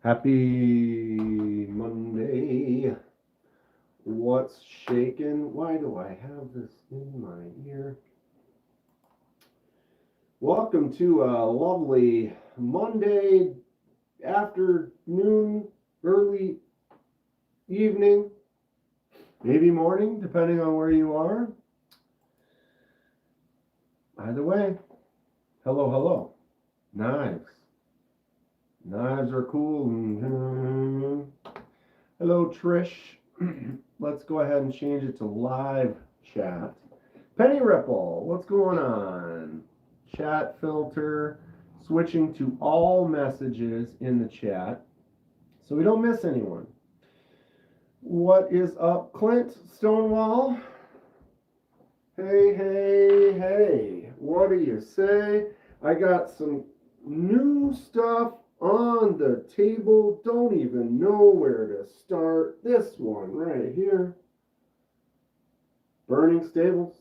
Happy Monday. What's shaking? Why do I have this in my ear? Welcome to a lovely Monday afternoon, early evening, maybe morning, depending on where you are. Either way, hello, hello. Knives. Knives are cool. Hello, Trish. Let's go ahead and change it to live chat. Penny Ripple, what's going on? Chat filter, switching to all messages in the chat so we don't miss anyone. What is up, Clint Stonewall? Hey, hey, hey. What do you say? I got some new stuff on the table. Don't even know where to start. This one right here. Burning Stables.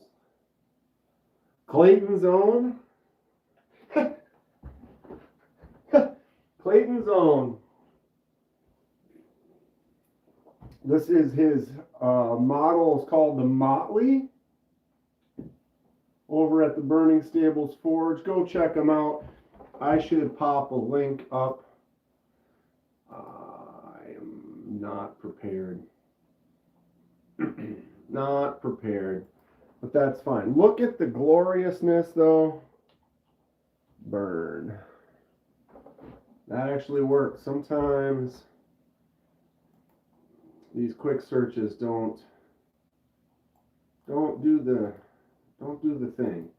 Clayton's Own. Clayton's Own. This is his model. It's called the Motley. Over at the Burning Stables Forge. Go check them out. I should pop a link up. I am not prepared. Not prepared. But that's fine. Look at the gloriousness, though. Burn. That actually works. Sometimes these quick searches don't do the thing.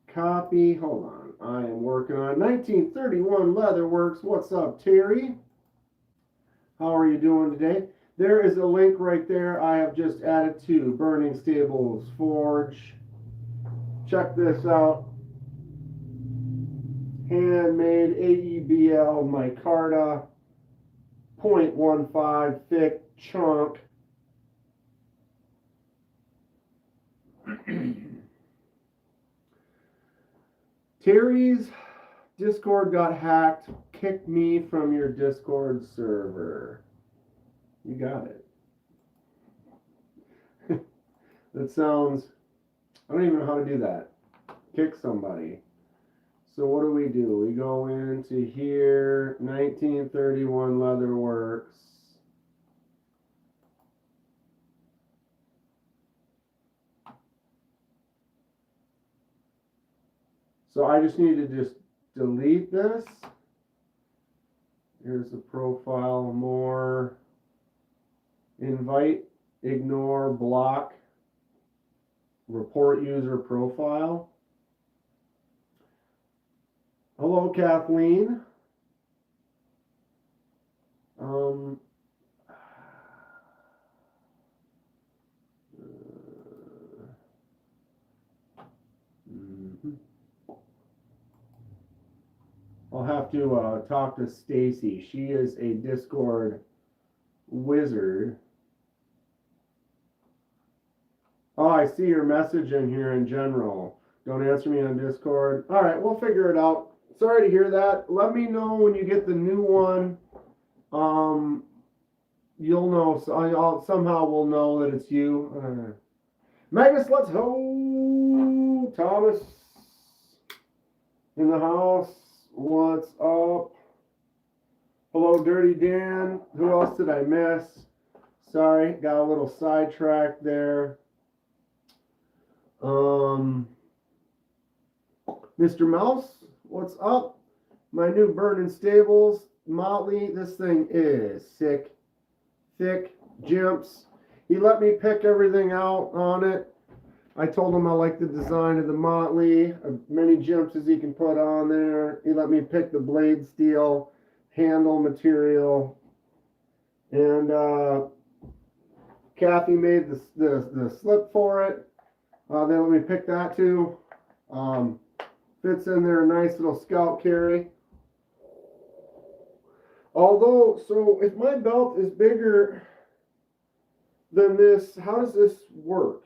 Copy. Hold on. I am working on 1931 Leatherworks. What's up, Terry? How are you doing today? There is a link right there I have just added to Burning Stables Forge. Check this out. Handmade AEBL micarta 0.15 thick chunk. Terry's Discord got hacked. Kick me from your Discord server. You got it. That sounds... I don't even know how to do that. Kick somebody. So what do? We go into here. 1931 Leatherworks. So I just need to just delete this. Here's the profile, more, invite, ignore, block, report user profile. Hello, Kathleen. I'll have to talk to Stacy. She is a Discord wizard. Oh, I see your message in here in general. Don't answer me on Discord. All right, we'll figure it out. Sorry to hear that. Let me know when you get the new one. You'll know. So somehow we'll know that it's you. Magnus, let's go. Thomas in the house. What's up? Hello, Dirty Dan. Who else did I miss? Sorry, got a little sidetracked there. Mr. Mouse, what's up? My new Burning Stables Motley. This thing is sick. Thick jimps. He let me pick everything out on it. I told him I like the design of the Motley, as many jumps as he can put on there. He let me pick the blade steel, handle material, and Kathy made the slip for it. They let me pick that too. Fits in there, a nice little scout carry. Although, so if my belt is bigger than this, how does this work?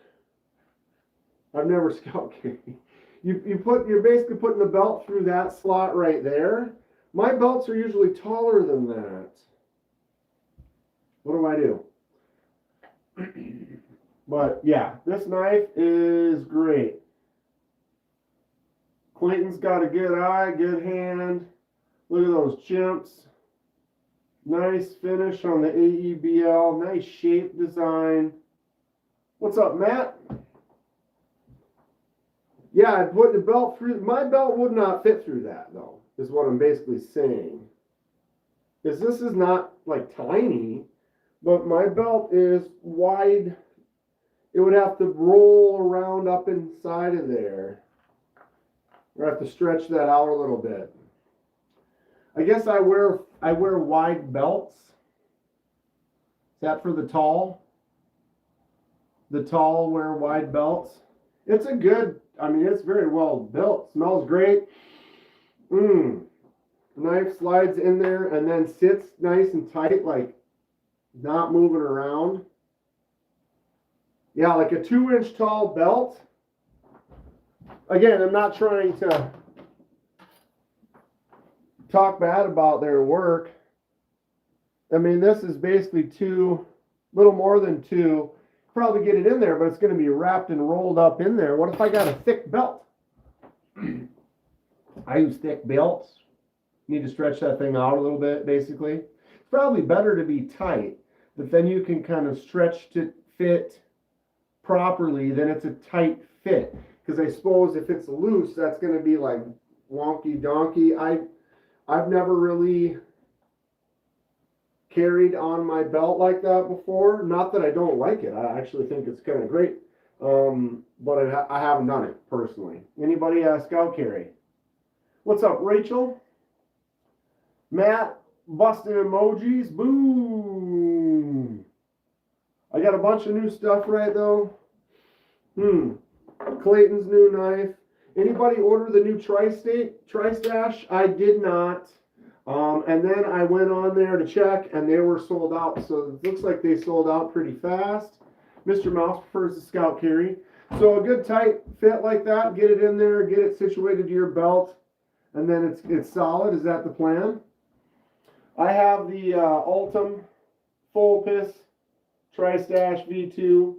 I've never scout carried. You're basically putting the belt through that slot right there. My belts are usually taller than that. What do I do? But yeah, this knife is great. Clayton's got a good eye, good hand. Look at those chimps. Nice finish on the AEBL. Nice shape design. What's up, Matt? Yeah, I put the belt through. My belt would not fit through that, though, is what I'm basically saying. Because this is not like tiny, but my belt is wide. It would have to roll around up inside of there. I have to stretch that out a little bit. I guess I wear wide belts. Is that for the tall? The tall wear wide belts. It's a good, I mean, it's very well built. Smells great. Knife slides in there and then sits nice and tight, like not moving around. Yeah, like a 2-inch tall belt. Again, I'm not trying to talk bad about their work. I mean, this is basically little more than 2. Probably get it in there, but it's going to be wrapped and rolled up in there. What if I got a thick belt? I use thick belts. Need to stretch that thing out a little bit, basically. It's probably better to be tight, but then you can kind of stretch to fit properly, then it's a tight fit. Because I suppose if it's loose, that's going to be like wonky donkey. I've never really carried on my belt like that before. Not that I don't like it. I actually think it's kind of great. But I haven't done it personally. Anybody scout carry? What's up, Rachel? Matt, busting emojis. Boom. I got a bunch of new stuff right though. Clayton's new knife. Anybody order the new Tri-Stash? I did not. And then I went on there to check and they were sold out. So it looks like they sold out pretty fast. Mr. Mouse prefers the scout carry. So a good tight fit like that, get it in there, get it situated to your belt, and then it's solid. Is that the plan? I have the Ultem full piss Tri-Stash V2.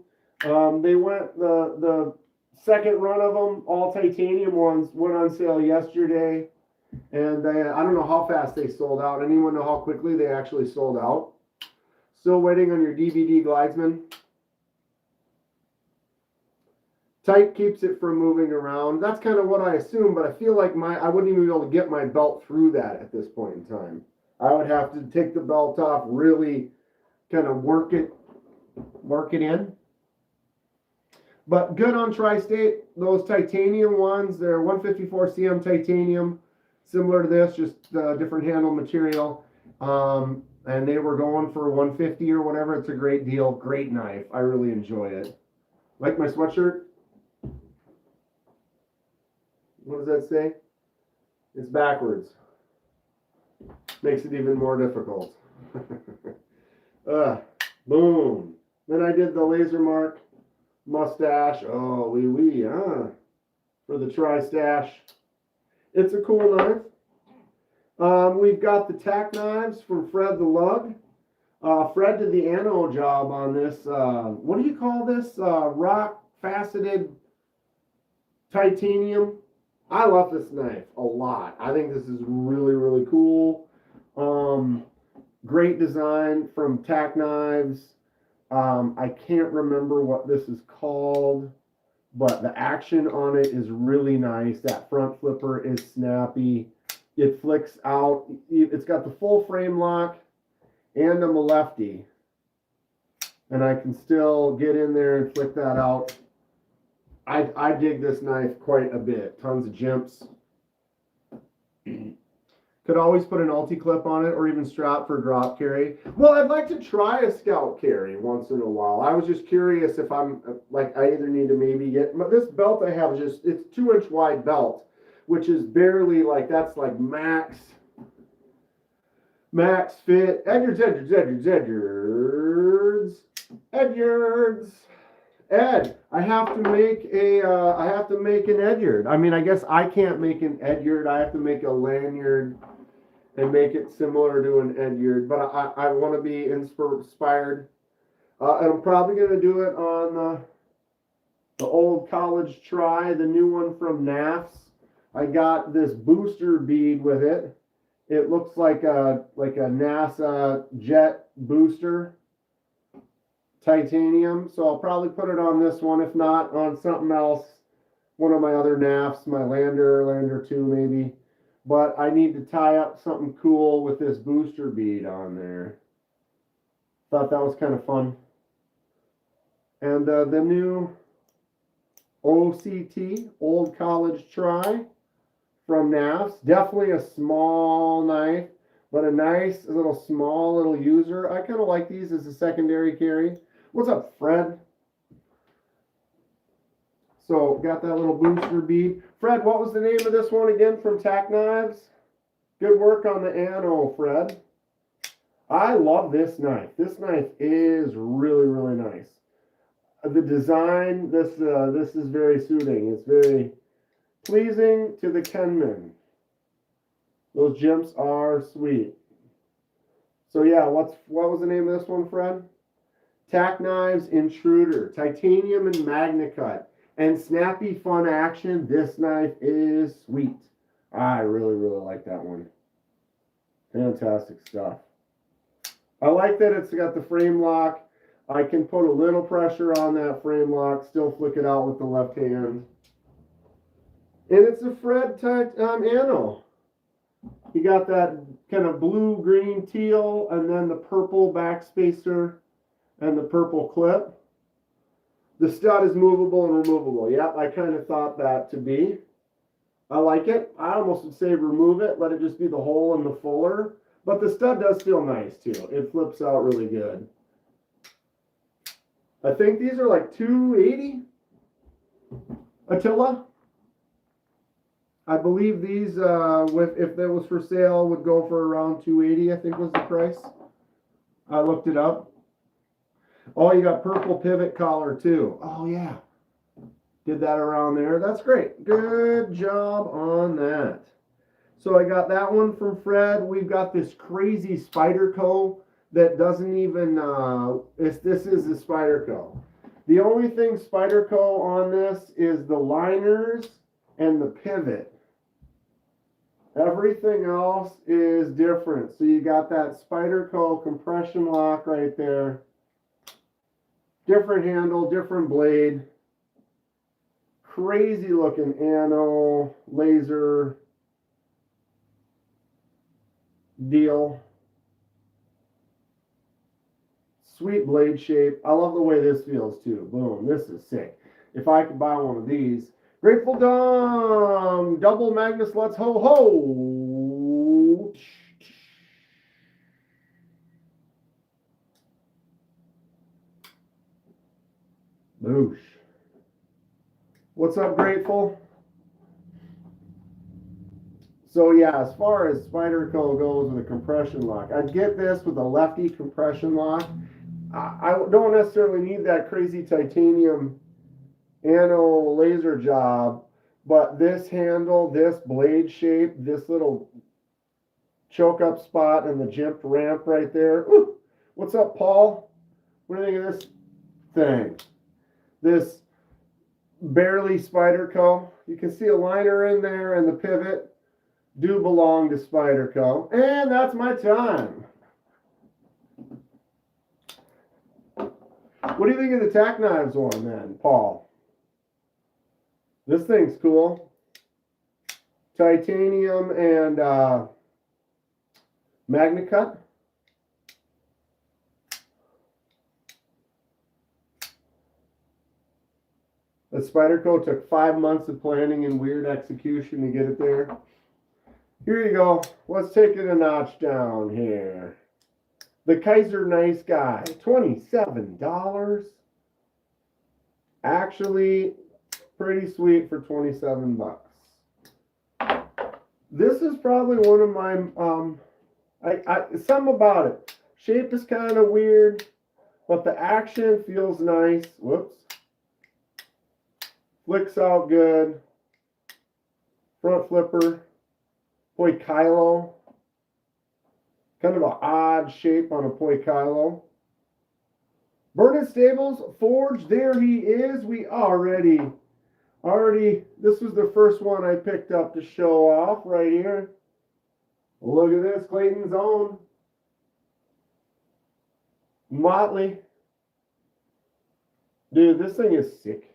They went the second run of them, all titanium ones, went on sale yesterday, and I don't know how fast they sold out. Anyone know how quickly they actually sold out? Still waiting on your DVD Glidesman. Tight keeps it from moving around. That's kind of what I assume, but I feel like I wouldn't even be able to get my belt through that at this point in time. I would have to take the belt off, really kind of work it in. But good on Tri-State. Those titanium ones, they're 154 cm titanium, similar to this, just different handle material. And they were going for 150 or whatever. It's a great deal, great knife. I really enjoy it. Like my sweatshirt? What does that say? It's backwards. Makes it even more difficult. Boom. Then I did the laser mark mustache. Oh, wee, for the Tri-Stash. It's a cool knife. We've got the tack knives from Fred the Lug. Fred did the ano job on this. What do you call this? Rock faceted titanium. I love this knife a lot. I think this is really, really cool. Great design from Tack Knives. I can't remember what this is called, but the action on it is really nice. That front flipper is snappy. It flicks out. It's got the full frame lock and I'm a lefty. And I can still get in there and flick that out. I dig this knife quite a bit. Tons of jimps. Could always put an ulti clip on it or even strap for drop carry. Well, I'd like to try a scout carry once in a while. I was just curious if I'm like, I either need to maybe get this belt I have is it's 2-inch wide belt, which is barely like, that's like max fit. Edwards. Ed, I have to make an Edyard. I mean, I guess I can't make an Edyard. I have to make a lanyard. and make it similar to an Edyard. But I want to be inspired. And I'm probably going to do it on the old college try, the new one from NAFS. I got this booster bead with it. It looks like a NASA jet booster, titanium. So I'll probably put it on this one, if not on something else. One of my other NAFs, my Lander 2 maybe. But I need to tie up something cool with this booster bead on there. Thought that was kind of fun. And the new OCT, Old College Try, from NAFS. Definitely a small knife, but a nice small little user. I kind of like these as a secondary carry. What's up, Fred? So, got that little booster bead. Fred, what was the name of this one again from Tack Knives? Good work on the ano, Fred. I love this knife. This knife is really, really nice. The design, this is very suiting. It's very pleasing to the Kenman. Those jimps are sweet. So yeah, what was the name of this one, Fred? Tack Knives Intruder, titanium and MagnaCut, and snappy fun action. This knife is sweet. I really, really like that one. Fantastic stuff. I like that it's got the frame lock. I can put a little pressure on that frame lock, still flick it out with the left hand. And it's a Fred type ano. You got that kind of blue, green, teal, and then the purple backspacer and the purple clip. The stud is movable and removable. Yep, I kind of thought that to be. I like it. I almost would say remove it, let it just be the hole in the fuller. But the stud does feel nice too. It flips out really good. I think these are like $280. Attila. I believe these, if that was for sale, would go for around $280. I think was the price. I looked it up. Oh, you got purple pivot collar too. Oh yeah, did that around there. That's great. Good job on that. So I got that one from Fred. We've got this crazy Spyderco that doesn't even, this is a Spyderco. The only thing Spyderco on this is the liners and the pivot. Everything else is different. So you got that Spyderco compression lock right there. Different handle, different blade. Crazy looking ano, laser deal. Sweet blade shape. I love the way this feels too. Boom, this is sick. If I could buy one of these. Grateful Dom, double Magnus, let's ho ho. Boosh. What's up, Grateful? So yeah, as far as Spyderco goes with a compression lock, I'd get this with a lefty compression lock. I don't necessarily need that crazy titanium ano laser job, but this handle, this blade shape, this little choke up spot and the jimp ramp right there. Ooh, what's up, Paul? What do you think of this thing? This barely Spyderco. You can see a liner in there and the pivot do belong to Spyderco. And that's my time. What do you think of the Tack Knives one then, Paul? This thing's cool. Titanium and MagnaCut. The Spyderco took 5 months of planning and weird execution to get it there. Here you go. Let's take it a notch down here. The Kaiser Nice Guy, $27. Actually, pretty sweet for 27 bucks. This is probably one of my, something about it. Shape is kind of weird, but the action feels nice. Whoops. Flicks out good. Front flipper. Boy, Kylo. Kind of an odd shape on a Poikilo. Burning Stables Forge, there he is. We already, this was the first one I picked up to show off right here. Look at this, Clayton's own. Motley. Dude, this thing is sick.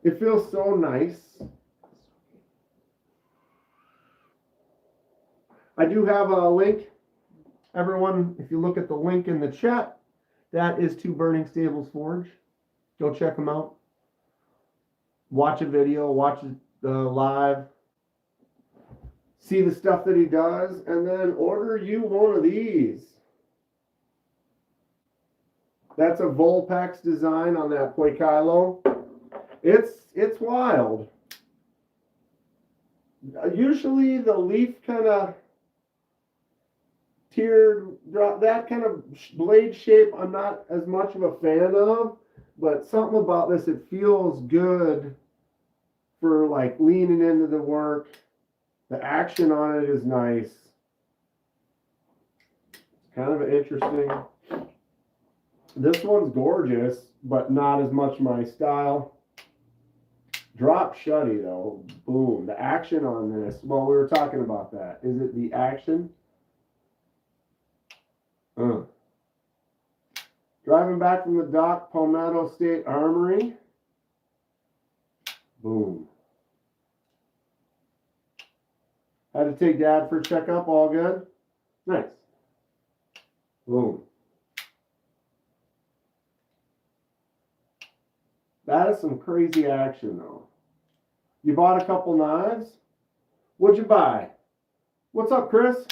It feels so nice. I do have a link. Everyone, if you look at the link in the chat, that is to Burning Stables Forge. Go check them out. Watch a video, watch the live. See the stuff that he does, and then order you one of these. That's a Volpex design on that Poikilo. It's wild. Usually the leaf kind of tiered, that kind of blade shape I'm not as much of a fan of, but something about this, it feels good for like leaning into the work. The action on it is nice. It's kind of interesting. This one's gorgeous, but not as much my style. Drop shutty though. Boom. The action on this. Well, we were talking about that. Is it the action? Driving back from the dock, Palmetto State Armory. Boom. Had to take Dad for a checkup. All good? Nice. Boom. That is some crazy action, though. You bought a couple knives? What'd you buy? What's up, Chris?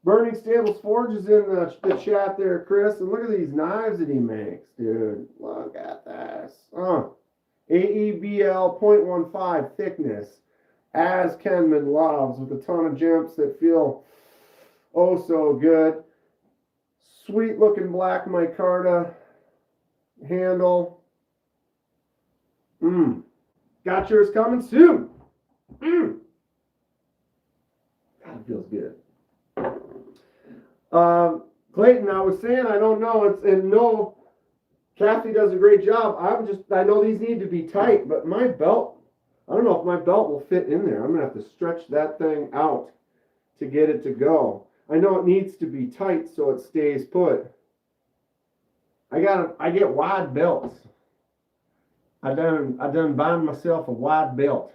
Burning Stables Forge is in the chat there, Chris. And look at these knives that he makes, dude. Look at this. AEBL 0.15 thickness. As Kenman loves, with a ton of jumps that feel oh so good. Sweet looking black micarta handle. Got yours coming soon. God, it feels good. Clayton, I was saying, I don't know. No, Kathy does a great job. I know these need to be tight, but my belt, I don't know if my belt will fit in there. I'm going to have to stretch that thing out to get it to go. I know it needs to be tight so it stays put. I get wide belts. I done buying myself a wide belt.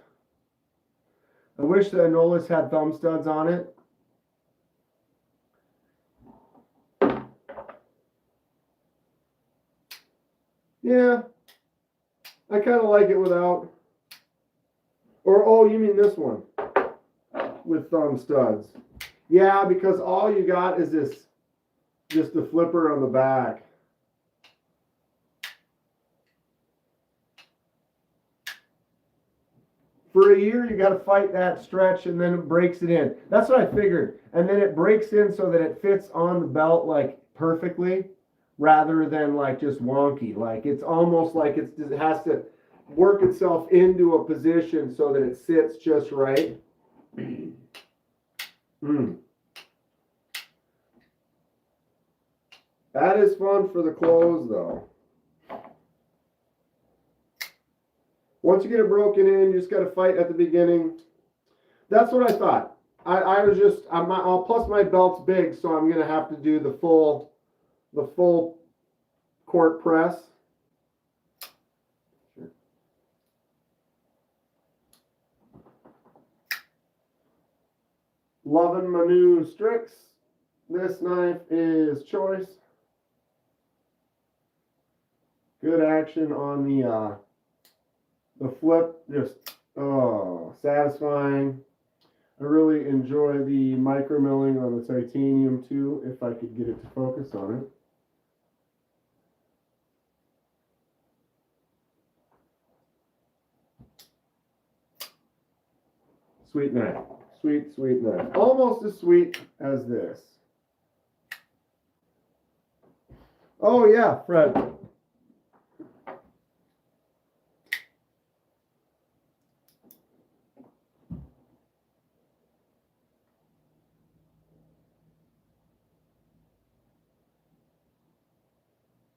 I wish the Anolis had thumb studs on it. Yeah, I kind of like it without. Or, oh, you mean this one with thumb studs. Yeah, because all you got is this, just the flipper on the back. For a year, you got to fight that stretch, and then it breaks it in. That's what I figured. And then it breaks in so that it fits on the belt, like, perfectly, rather than, like, just wonky. Like, it's almost like it has to work itself into a position so that it sits just right. That is fun for the clothes, though. Once you get it broken in, you just got to fight at the beginning. That's what I thought. I'll plus my belt's big, so I'm going to have to do the full court press. Sure. Loving my new Strix. This knife is choice. Good action on the flip, just satisfying. I really enjoy the micro milling on the titanium too, if I could get it to focus on it. Sweet knife. Sweet, sweet knife. Almost as sweet as this. Oh yeah, Fred.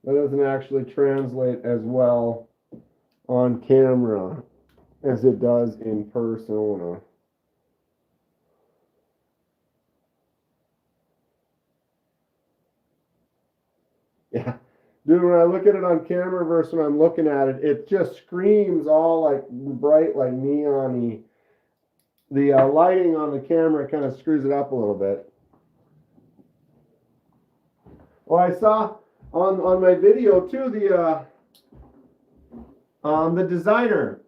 That doesn't actually translate as well on camera as it does in persona. Yeah. Dude, when I look at it on camera versus when I'm looking at it, it just screams all like bright, like neon-y. The lighting on the camera kind of screws it up a little bit. Well, I saw on my video too, the designer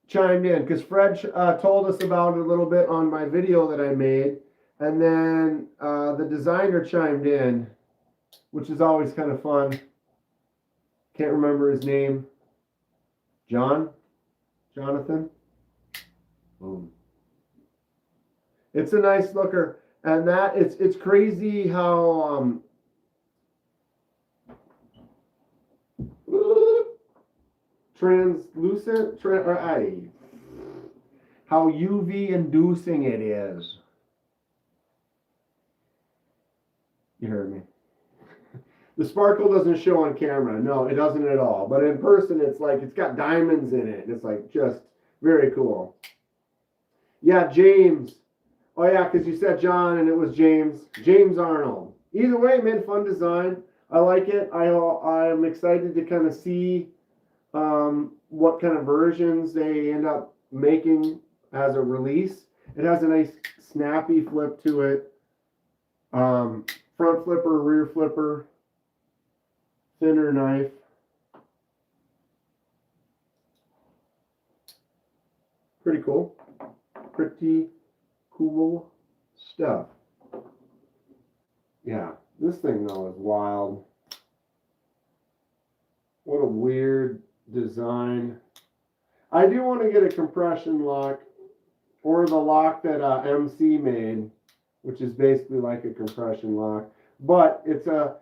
chimed in because Fred told us about it a little bit on my video that I made, and then the designer chimed in, which is always kind of fun. Can't remember his name. Jonathan. Boom. It's a nice looker, and that it's crazy how translucent, how UV inducing it is. You heard me. The sparkle doesn't show on camera. No, it doesn't at all. But in person, it's like it's got diamonds in it. It's like just very cool. Yeah, James. Oh yeah, because you said John and it was James. James Arnold. Either way, man, fun design. I like it. I'm excited to kind of see what kind of versions they end up making as a release. It has a nice snappy flip to it. Front flipper, rear flipper, thinner knife. Pretty cool. Pretty cool stuff. Yeah, this thing though is wild. What a weird design. I do want to get a compression lock or the lock that MC made, which is basically like a compression lock. But to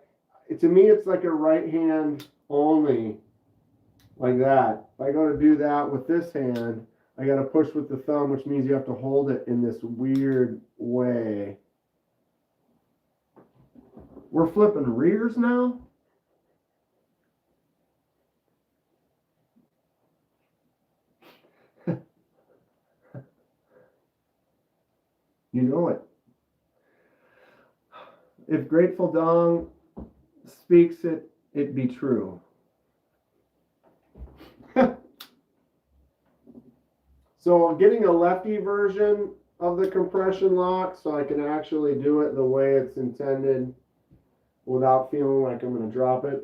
me it's like a right hand only, like that. If I go to do that with this hand, I got to push with the thumb, which means you have to hold it in this weird way. We're flipping rears now? You know it. If Grateful Dong speaks it, it be true. So I'm getting a lefty version of the compression lock so I can actually do it the way it's intended without feeling like I'm going to drop it.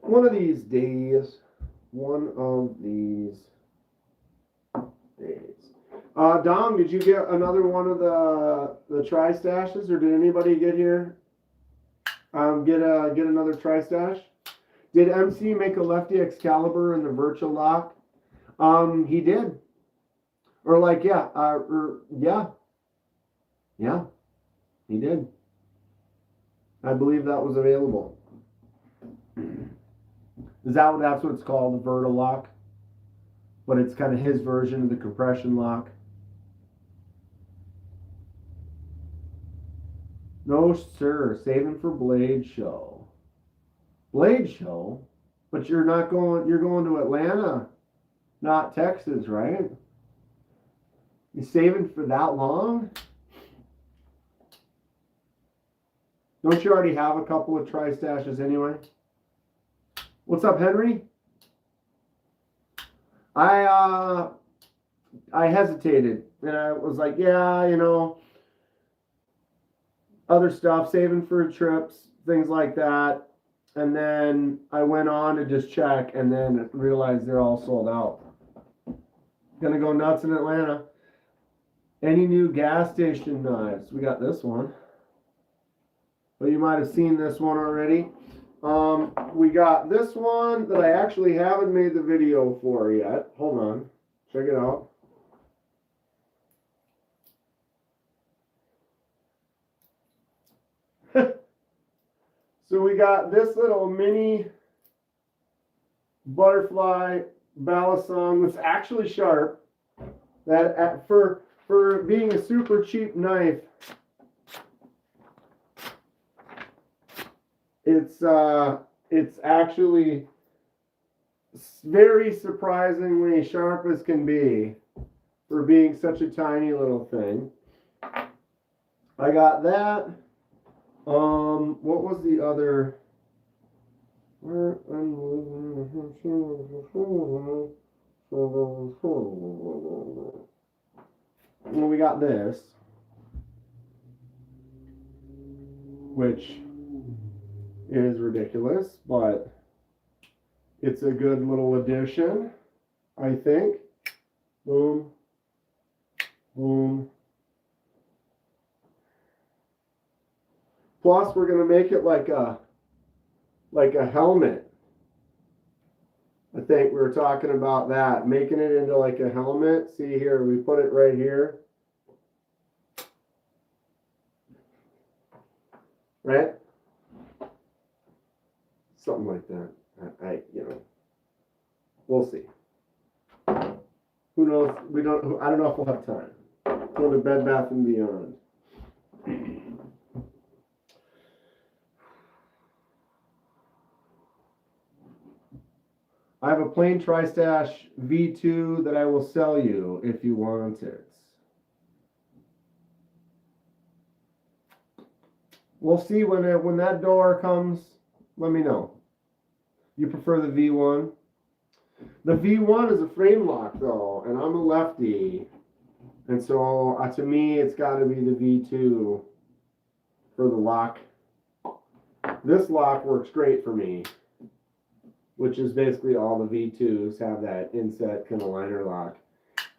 One of these days. Dom, did you get another one of the tri-stashes, or did anybody get here? Get another tri-stash? Did MC make a lefty Excalibur in the virtual lock? He did. Or like, yeah, he did. I believe that was available. That's what it's called, the Verta lock? But it's kind of his version of the compression lock. No, sir. Saving for Blade Show. Blade Show? But you're going to Atlanta, not Texas, right? You saving for that long? Don't you already have a couple of tri-stashes anyway? What's up, Henry? I hesitated, and I was like, yeah, other stuff, saving for trips, things like that. And then I went on to just check and then realized they're all sold out. Gonna go nuts in Atlanta. Any new gas station knives? We got this one. But you might have seen this one already. We got this one that I actually haven't made the video for yet. Hold on. Check it out. So we got this little mini butterfly balisong that's actually sharp. That for being a super cheap knife, It's actually very surprisingly sharp as can be for being such a tiny little thing. I got that. What was the other? Well, we got this, which is ridiculous, but it's a good little addition, I think. Boom, boom. Plus, we're gonna make it like a helmet. I think we were talking about that, making it into like a helmet. See here, we put it right here. Right? Something like that. We'll see. Who knows? I don't know if we'll have time. Go to Bed Bath and Beyond. I have a plain Tri-Stash V2 that I will sell you if you want it. We'll see when that door comes. Let me know. You prefer the V1? The V1 is a frame lock though, and I'm a lefty, and so to me it's got to be the V2 for the lock. This lock works great for me, which is basically all the V2s have that inset kind of liner lock.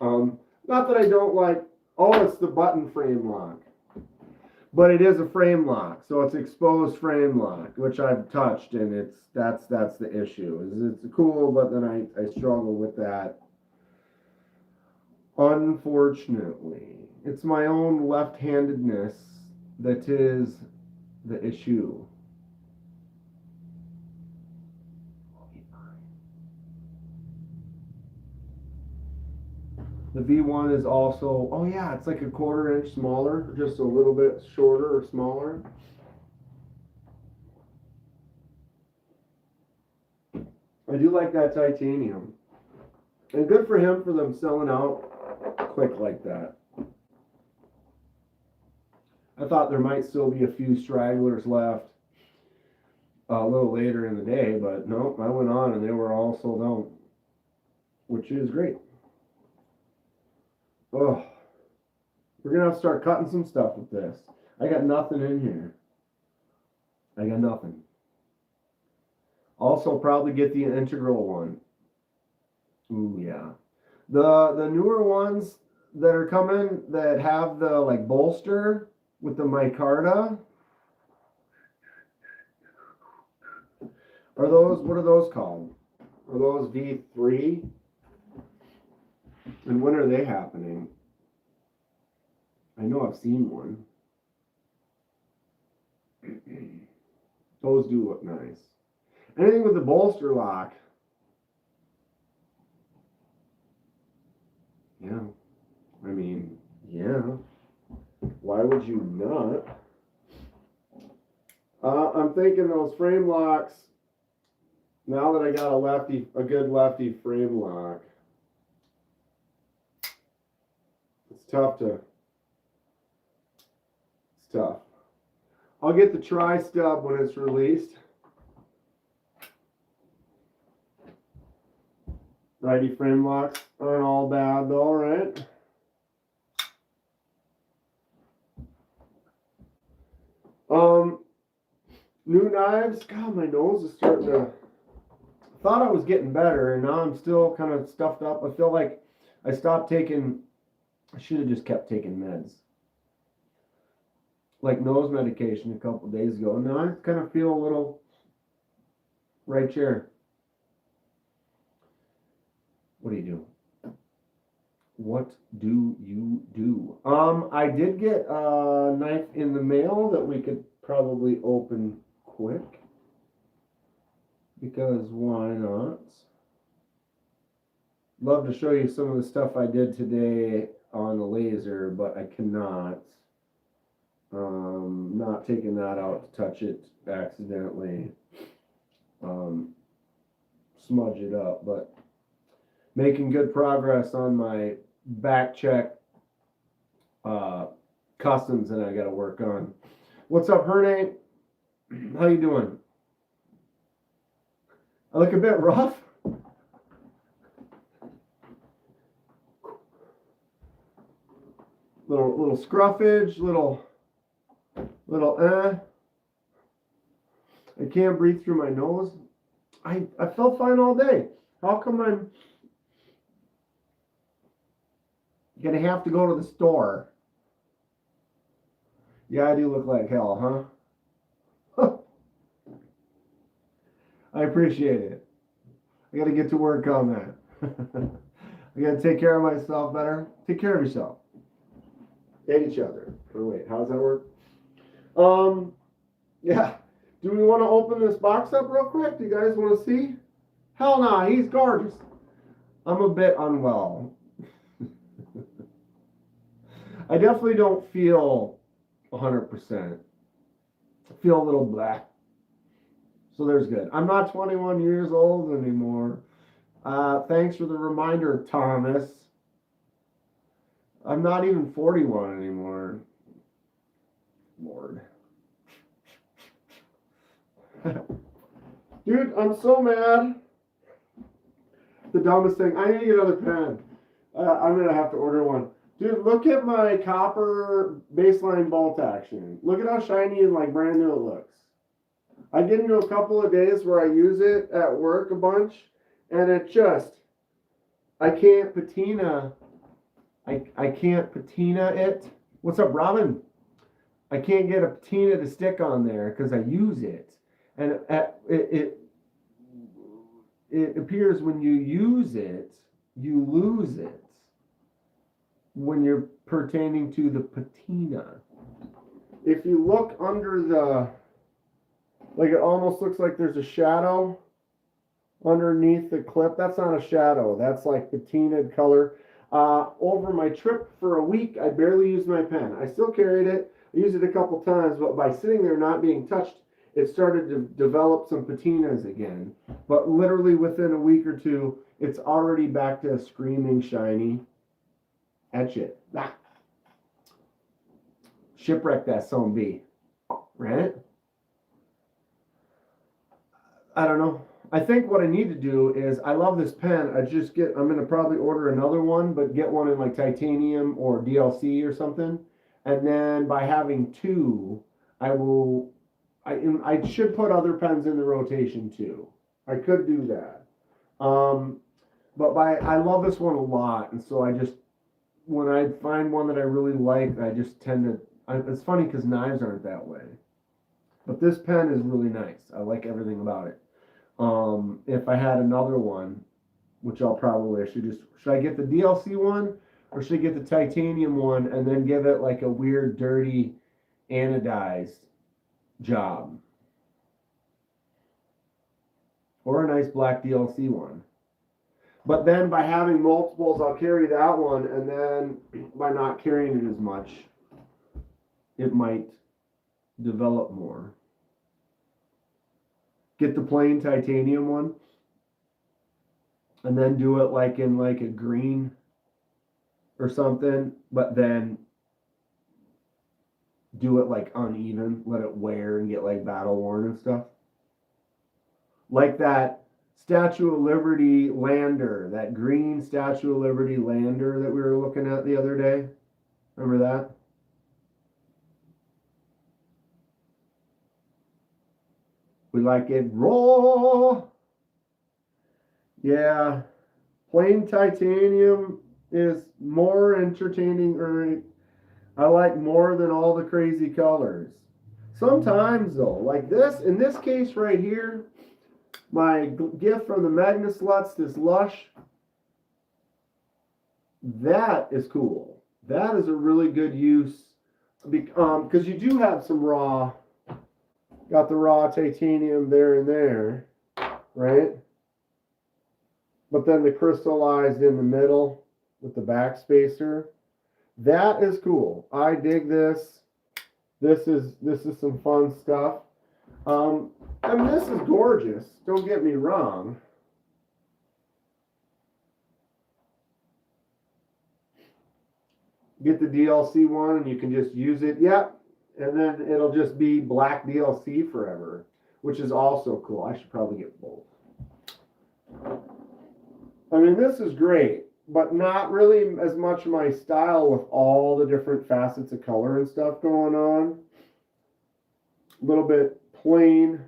Not that I don't like. Oh, it's the button frame lock. But it is a frame lock, so it's exposed frame lock, which I've touched, and that's the issue. It's cool, but then I struggle with that. Unfortunately, it's my own left-handedness that is the issue. The V1 is also, oh yeah, it's like a 1/4 inch smaller, just a little bit shorter or smaller. I do like that titanium. And good for him for them selling out quick like that. I thought there might still be a few stragglers left a little later in the day, but nope, I went on and they were all sold out, which is great. Oh, we're gonna have to start cutting some stuff with this. I got nothing in here. I got nothing. Also, probably get the integral one. Ooh, yeah. The newer ones that are coming that have the like bolster with the micarta. Are those, what are those called? Are those V3? And when are they happening? I know I've seen one. Those do look nice. Anything with the bolster lock. Yeah. I mean, yeah. Why would you not? I'm thinking those frame locks, now that I got a good lefty frame lock, it's tough. I'll get the tri-stub when it's released. Righty frame locks aren't all bad though, right? New knives. God, my nose is starting to. I thought I was getting better, and now I'm still kind of stuffed up. I feel like I stopped taking. I should have just kept taking meds, like nose medication a couple days ago. Now I kind of feel a little. Right chair. What do you do? What do you do? I did get a knife in the mail that we could probably open quick. Because why not? Love to show you some of the stuff I did today on the laser, but I cannot. Not taking that out to touch it accidentally. Smudge it up, but making good progress on my back check customs that I got to work on. What's up, Herne? How you doing? I look a bit rough. Little scruffage, little I can't breathe through my nose. I felt fine all day. How come I'm gonna have to go to the store? Yeah, I do look like hell, huh? I appreciate it. I gotta get to work on that. I gotta take care of myself better. Take care of yourself. And each other. Or wait, how does that work? Yeah. Do we want to open this box up real quick? Do you guys want to see? Hell no, he's gorgeous. I'm a bit unwell. I definitely don't feel 100%. I feel a little black. So there's good. I'm not 21 years old anymore. Thanks for the reminder, Thomas. I'm not even 41 anymore. Lord. Dude, I'm so mad. The dumbest thing. I need to get another pen. I'm going to have to order one. Dude, look at my copper baseline bolt action. Look at how shiny and like brand new it looks. I get into a couple of days where I use it at work a bunch, and it just, I can't patina. I can't patina it. What's up, Robin? I can't get a patina to stick on there because I use it. And it appears when you use it, you lose it when you're pertaining to the patina. If you look under the, like it almost looks like there's a shadow underneath the clip. That's not a shadow. That's like patinaed color. Over my trip for a week, I barely used my pen. I still carried it. I used it a couple times, but by sitting there not being touched, it started to develop some patinas again. But literally within a week or two, it's already back to screaming shiny. Etch it. Ah. Shipwreck that son B. Right? I don't know. I think what I need to do is, I love this pen. I'm going to probably order another one, but get one in like titanium or DLC or something. And then by having two, I should put other pens in the rotation too. I could do that. I love this one a lot. And so when I find one that I really like, I just tend to, it's funny because knives aren't that way. But this pen is really nice. I like everything about it. If I had another one, which should I get the DLC one or should I get the titanium one and then give it like a weird, dirty, anodized job? Or a nice black DLC one. But then by having multiples, I'll carry that one, and then by not carrying it as much, it might develop more. Get the plain titanium one, and then do it like in like a green or something, but then do it like uneven, let it wear and get like battle worn and stuff. Like that Statue of Liberty lander, that green Statue of Liberty lander that we were looking at the other day. Remember that? We like it raw. Yeah. Plain titanium is more entertaining, or I like more than all the crazy colors. Sometimes though, like this, in this case right here, my gift from the Magna Sluts, this Lush, that is cool. That is a really good use, because you do have some raw, got the raw titanium there and there, right? But then the crystallized in the middle with the back spacer, that is cool. I dig this. This is some fun stuff. I mean, this is gorgeous. Don't get me wrong. Get the DLC one and you can just use it. Yep. And then it'll just be black DLC forever, which is also cool. I should probably get both. I mean, this is great, but not really as much my style with all the different facets of color and stuff going on. A little bit plain.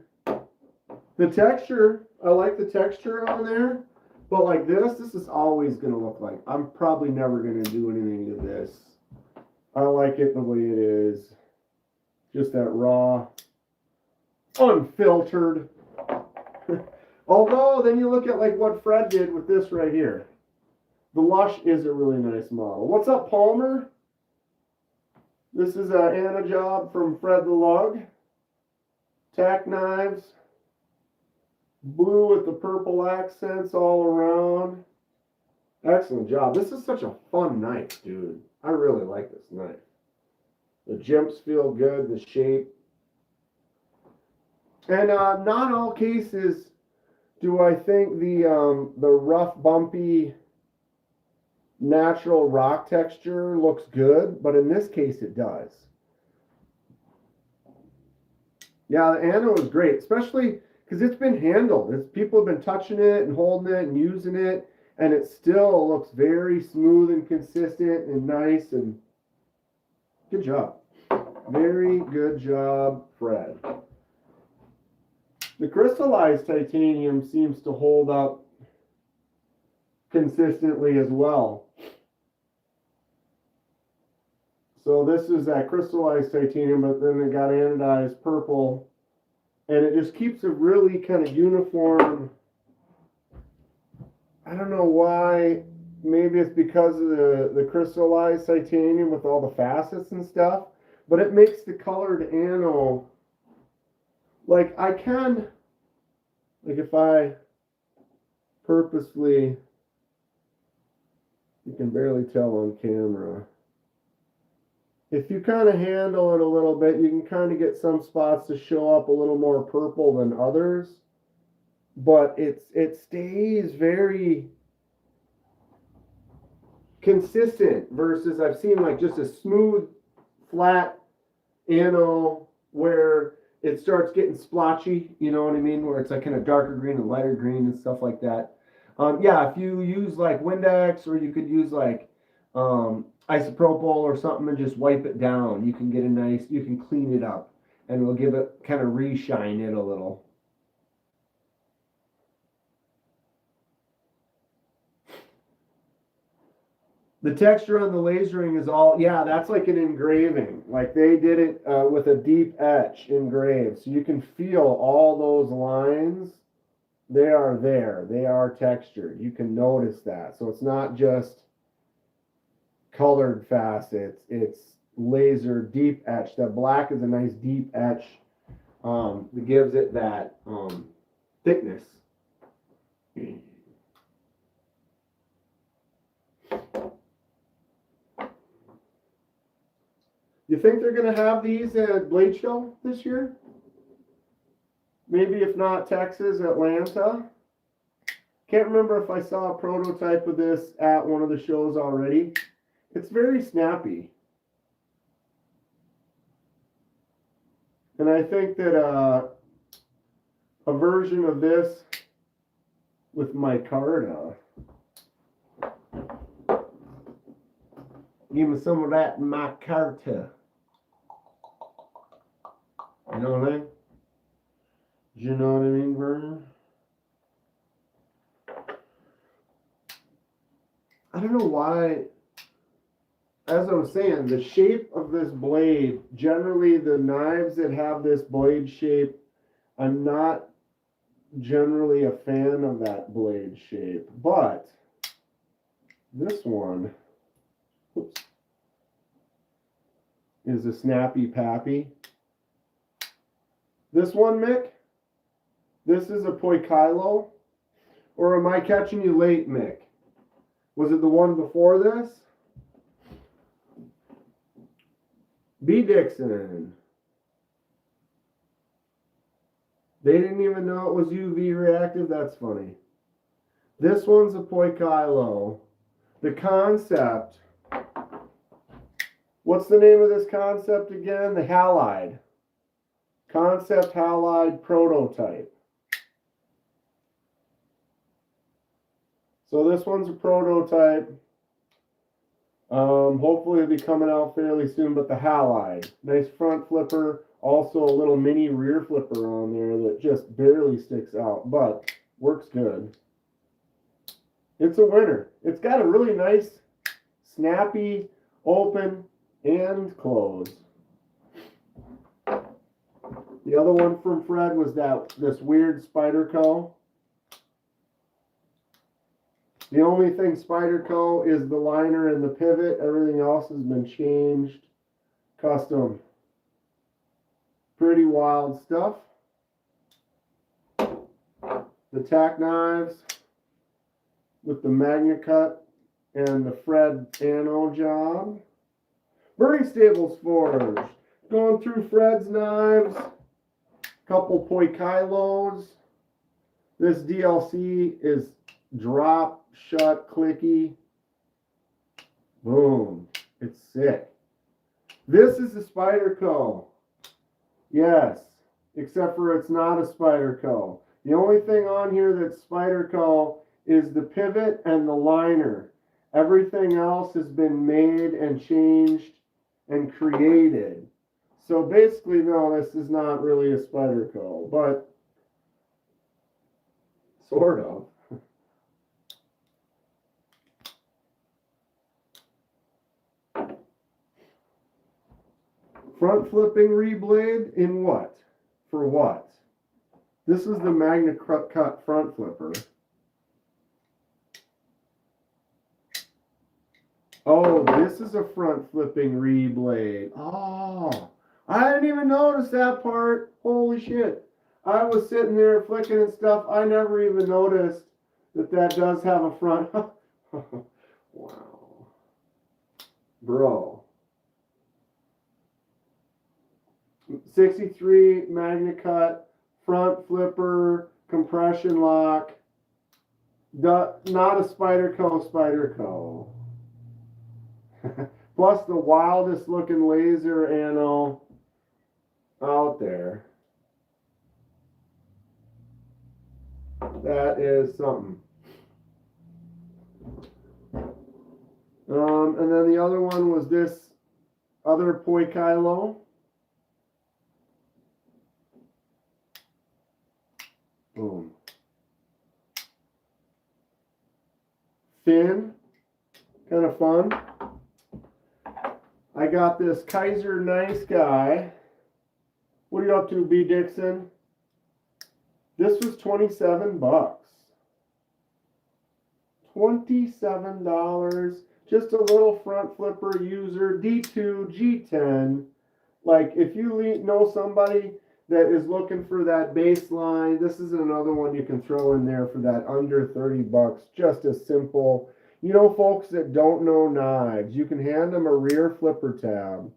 The texture, I like the texture on there, but like this is always going to look like. I'm probably never going to do anything to this. I like it the way it is. Just that raw, unfiltered. Although, then you look at like what Fred did with this right here. The Lush is a really nice model. What's up, Palmer? This is an Anna job from Fred the Lug. Tack knives. Blue with the purple accents all around. Excellent job. This is such a fun knife, dude. I really like this knife. The jimps feel good, the shape. And not all cases do I think the rough, bumpy, natural rock texture looks good, but in this case it does. Yeah, the Anno is great, especially because it's been handled. People have been touching it and holding it and using it, and it still looks very smooth and consistent and nice, and good job. Very good job, Fred. The crystallized titanium seems to hold up consistently as well. So this is that crystallized titanium, but then it got anodized purple, and it just keeps a really kind of uniform. I don't know why. Maybe it's because of the crystallized titanium with all the facets and stuff, but it makes the colored anno, like I can, like if I purposely, you can barely tell on camera. If you kind of handle it a little bit, you can kind of get some spots to show up a little more purple than others, but it stays very consistent versus I've seen like just a smooth, flat anno where it starts getting splotchy, you know what I mean? Where it's like kind of darker green and lighter green and stuff like that. Yeah, if you use like Windex, or you could use like isopropyl or something and just wipe it down, you can get a nice, you can clean it up and it'll give it kind of reshine it a little. The texture on the lasering is all, yeah, that's like an engraving. Like they did it with a deep etch engraved. So you can feel all those lines. They are there. They are textured. You can notice that. So it's not just colored facets. It's laser deep etch. That black is a nice deep etch that gives it that thickness. You think they're going to have these at Blade Show this year? Maybe if not Texas, Atlanta. Can't remember if I saw a prototype of this at one of the shows already. It's very snappy. And I think that a version of this with micarta. Give me some of that micarta. You know what I mean? You know what I mean, Vernon? I don't know why. As I was saying, the shape of this blade, generally the knives that have this blade shape, I'm not generally a fan of that blade shape. But this one, oops, is a snappy pappy. This one, Mick, this is a Poikilo, or am I catching you late, Mick? Was it the one before this? B. Dixon. They didn't even know it was UV reactive. That's funny. This one's a Poikilo. The concept. What's the name of this concept again? The halide. Concept halide prototype. So this one's a prototype. Hopefully it'll be coming out fairly soon, but the halide. Nice front flipper. Also a little mini rear flipper on there that just barely sticks out, but works good. It's a winner. It's got a really nice, snappy, open, and close. The other one from Fred was this weird Spyderco. The only thing Spyderco is the liner and the pivot. Everything else has been changed. Custom. Pretty wild stuff. The tack knives with the Magna Cut and the Fred Anno job. Birdie Stables Forge. Going through Fred's knives. Couple Poikilos. This DLC is drop, shut, clicky. Boom. It's sick. This is the Spyderco. Yes, except for it's not a Spyderco. The only thing on here that's Spyderco is the pivot and the liner. Everything else has been made and changed and created. So basically, no, this is not really a Spyderco, but sort of. Front flipping reblade in what? For what? This is the Magna Cut front flipper. Oh, this is a front flipping reblade. Oh, I didn't even notice that part. Holy shit. I was sitting there flicking and stuff. I never even noticed that that does have a front. Wow. Bro. 63 Magna Cut, front flipper, compression lock. Not a Spyderco. Plus the wildest looking laser anno out there. That is something. And then the other one was this other Poikilo. Boom. Thin, kind of fun. I got this Kaiser Nice Guy. What are you up to, B. Dixon? This was $27. $27. Just a little front flipper user, D2, G10. Like, if you know somebody that is looking for that baseline, this is another one you can throw in there for that under $30. Just a simple, you know, folks that don't know knives, you can hand them a rear flipper tab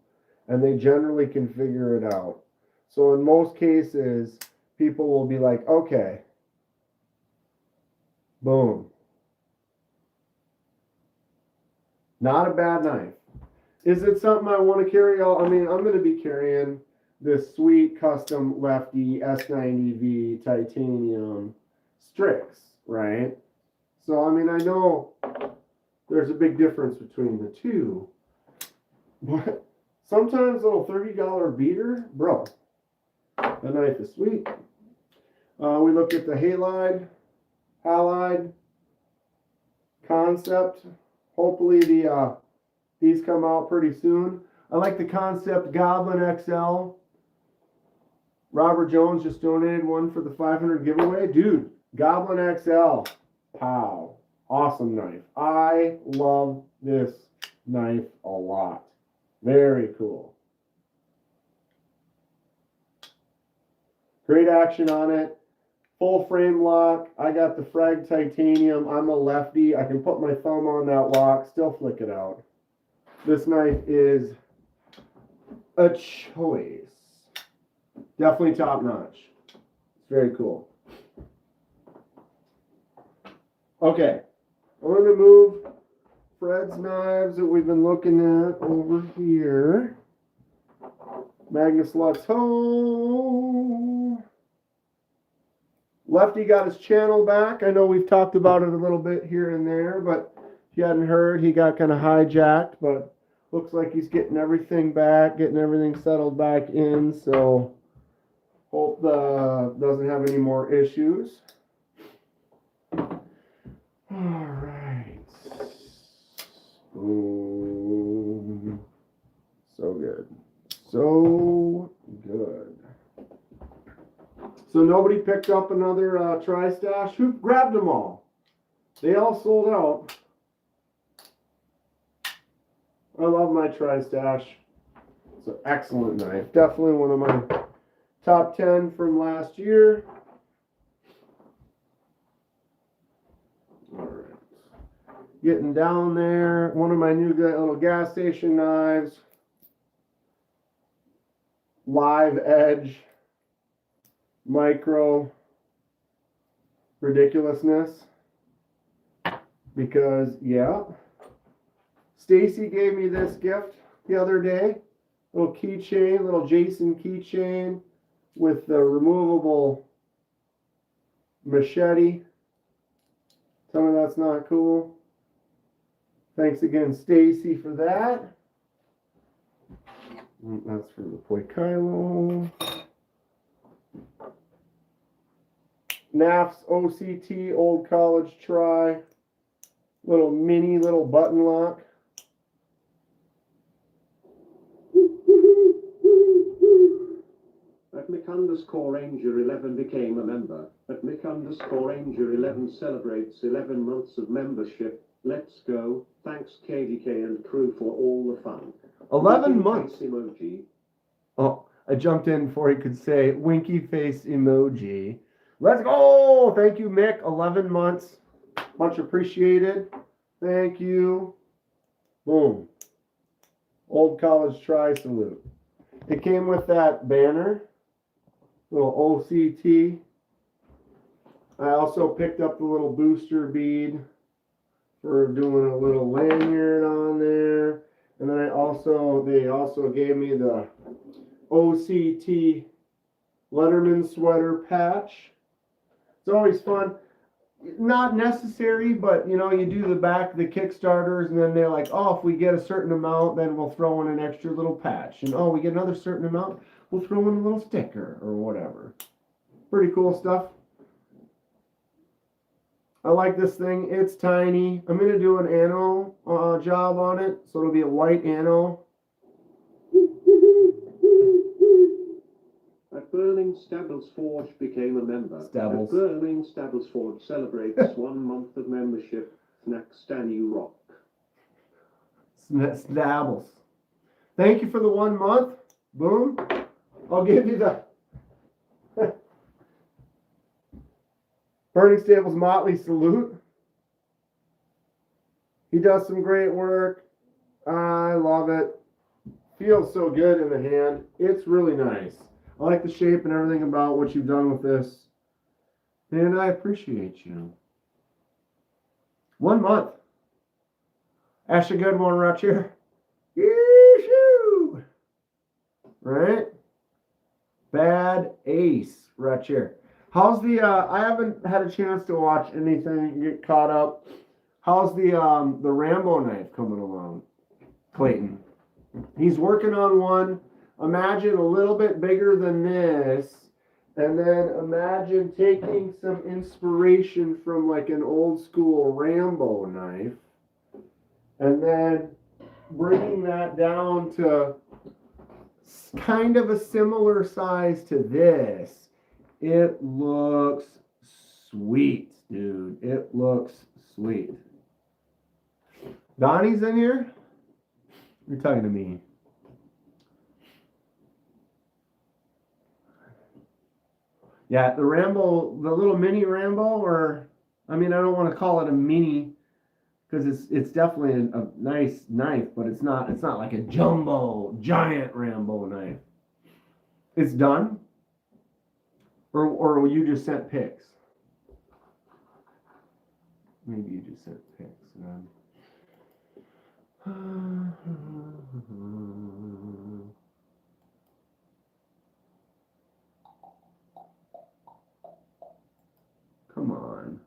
and they generally can figure it out. So in most cases, people will be like, okay, boom. Not a bad knife. Is it something I want to carry? I mean, I'm going to be carrying this sweet custom Lefty S90V titanium Strix, right? So, I mean, I know there's a big difference between the two, but sometimes a little $30 beater, bro, the knife is sweet. We looked at the halide concept. Hopefully these come out pretty soon. I like the concept Goblin XL. Robert Jones just donated one for the 500 giveaway. Dude, Goblin XL. Pow. Awesome knife. I love this knife a lot. Very cool. Great action on it. Full frame lock. I got the Frag Titanium. I'm a lefty. I can put my thumb on that lock, still flick it out. This knife is a choice. Definitely top notch. It's very cool. Okay, I'm going to move Fred's knives that we've been looking at over here. Magnus Lux Ho. Lefty got his channel back. I know we've talked about it a little bit here and there, but if you hadn't heard, he got kind of hijacked, but looks like he's getting everything back, getting everything settled back in, so hope doesn't have any more issues. All right. Boom. So good. So good. So nobody picked up another tri-stash. Who grabbed them all? They all sold out. I love my tri-stash. It's an excellent knife. Definitely one of my top 10 from last year. All right. Getting down there. One of my new little gas station knives. Live edge. Micro ridiculousness. Because, yeah. Stacy gave me this gift the other day. Little keychain, little Jason keychain with the removable machete. Tell me that's not cool. Thanks again, Stacy, for that. That's for the Poikilo. NAF's OCT, Old College Try. Little button lock. At Mick_Ranger11 became a member. At Mick_Ranger11 celebrates 11 months of membership. Let's go. Thanks KDK and crew for all the fun. 11 months. Emoji. Oh, I jumped in before he could say winky face emoji. Let's go. Thank you, Mick. 11 months. Much appreciated. Thank you. Boom. Old College Try salute. It came with that banner. Little OCT. I also picked up the little booster bead for doing a little lanyard on there. And then they also gave me the OCT Letterman sweater patch. It's always fun. Not necessary, but you know, you do the back, the Kickstarters, and then they're like, oh, if we get a certain amount, then we'll throw in an extra little patch. And oh, we get another certain amount, we'll throw in a little sticker or whatever. Pretty cool stuff. I like this thing. It's tiny. I'm going to do an anno job on it, so it'll be a white anno. At Burning Stables Forge became a member. Stables. At Burning Stables Forge celebrates 1 month of membership. Snacks Stanny Rock. Stables. Thank you for the 1 month. Boom. I'll give you the Burning Stables Motley salute. He does some great work. I love it. Feels so good in the hand. It's really nice. I like the shape and everything about what you've done with this. And I appreciate you. 1 month. That's a good one right here. Yee-shoo! Right? Bad ace right here. How's the, I haven't had a chance to watch anything, get caught up. How's the Rambo knife coming along, Clayton? He's working on one. Imagine a little bit bigger than this. And then imagine taking some inspiration from like an old school Rambo knife. And then bringing that down to kind of a similar size to this. It looks sweet, dude. It looks sweet. Donnie's in here? You're talking to me. Yeah, the Rambo, the little mini Rambo, or, I mean, I don't want to call it a mini, because it's definitely a nice knife, but it's not like a jumbo giant Rambo knife. It's done, or you just sent pics. Maybe you just sent pics. Come on.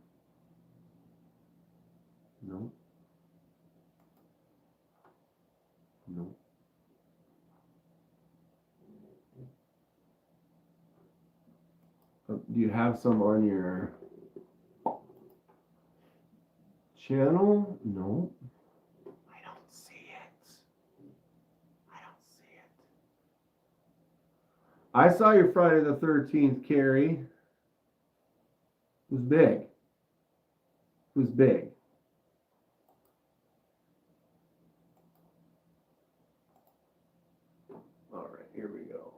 No. No. Do you have some on your channel? No. I don't see it. I don't see it. I saw your Friday the 13th, Carrie. It was big. It was big. All right, here we go.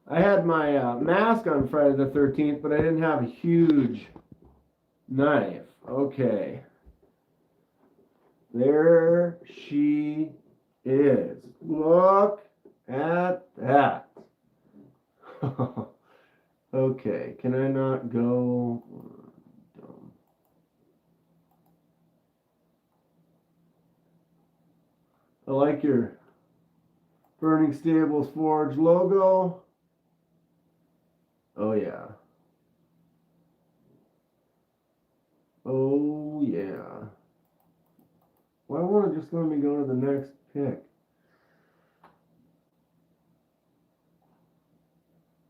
I had my mask on Friday the 13th, but I didn't have a huge knife. Okay. There she is. Look at that. Okay, can I not go? I like your Burning Stables Forge logo. Oh yeah. Oh yeah. Why won't it just let me go to the next pick?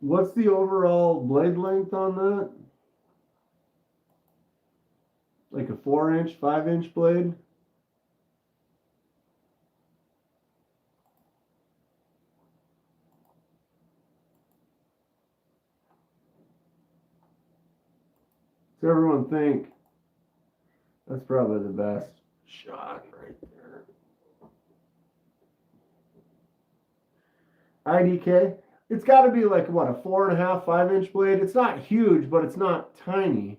What's the overall blade length on that? Like a 4-inch, 5-inch blade? Does everyone think that's probably the best shot right there? IDK. It's got to be like what, a 4.5, 5-inch blade. It's not huge, but it's not tiny.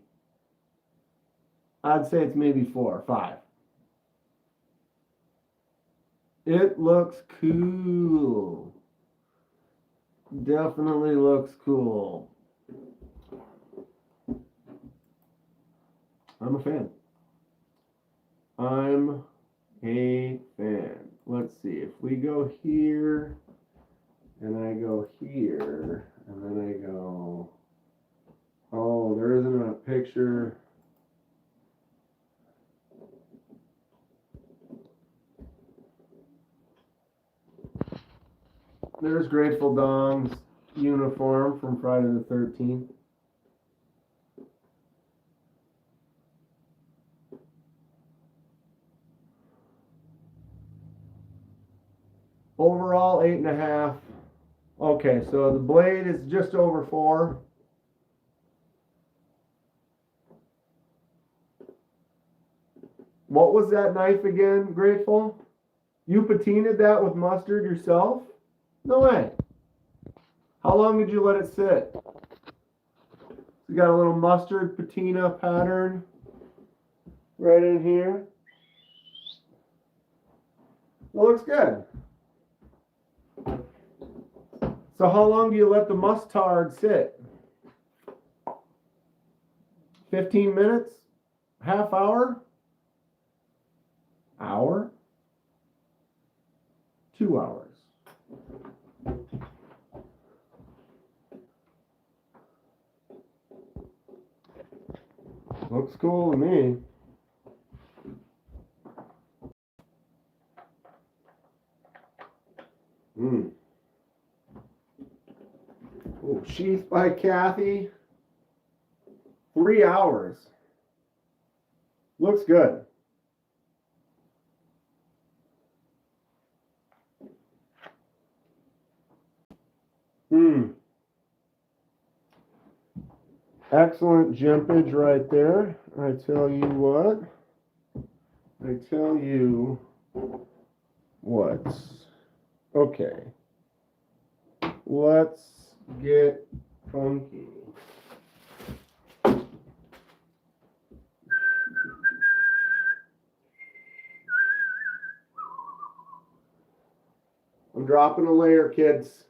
I'd say it's maybe 4 or 5. It looks cool. Definitely looks cool. I'm a fan. I'm a fan. Let's see. If we go here, and I go here, and then I go, oh, there isn't a picture. There's Grateful Dawn's uniform from Friday the 13th. Overall, 8.5. Okay, so the blade is just over 4. What was that knife again, Grateful? You patinaed that with mustard yourself? No way. How long did you let it sit? You got a little mustard patina pattern right in here. It looks good. So how long do you let the mustard sit? 15 minutes? Half hour? Hour? 2 hours. Looks cool to me. Oh, sheath by Kathy. 3 hours. Looks good. Excellent jimpage right there. I tell you what. I tell you what. Okay. Let's get funky. I'm dropping a layer, kids.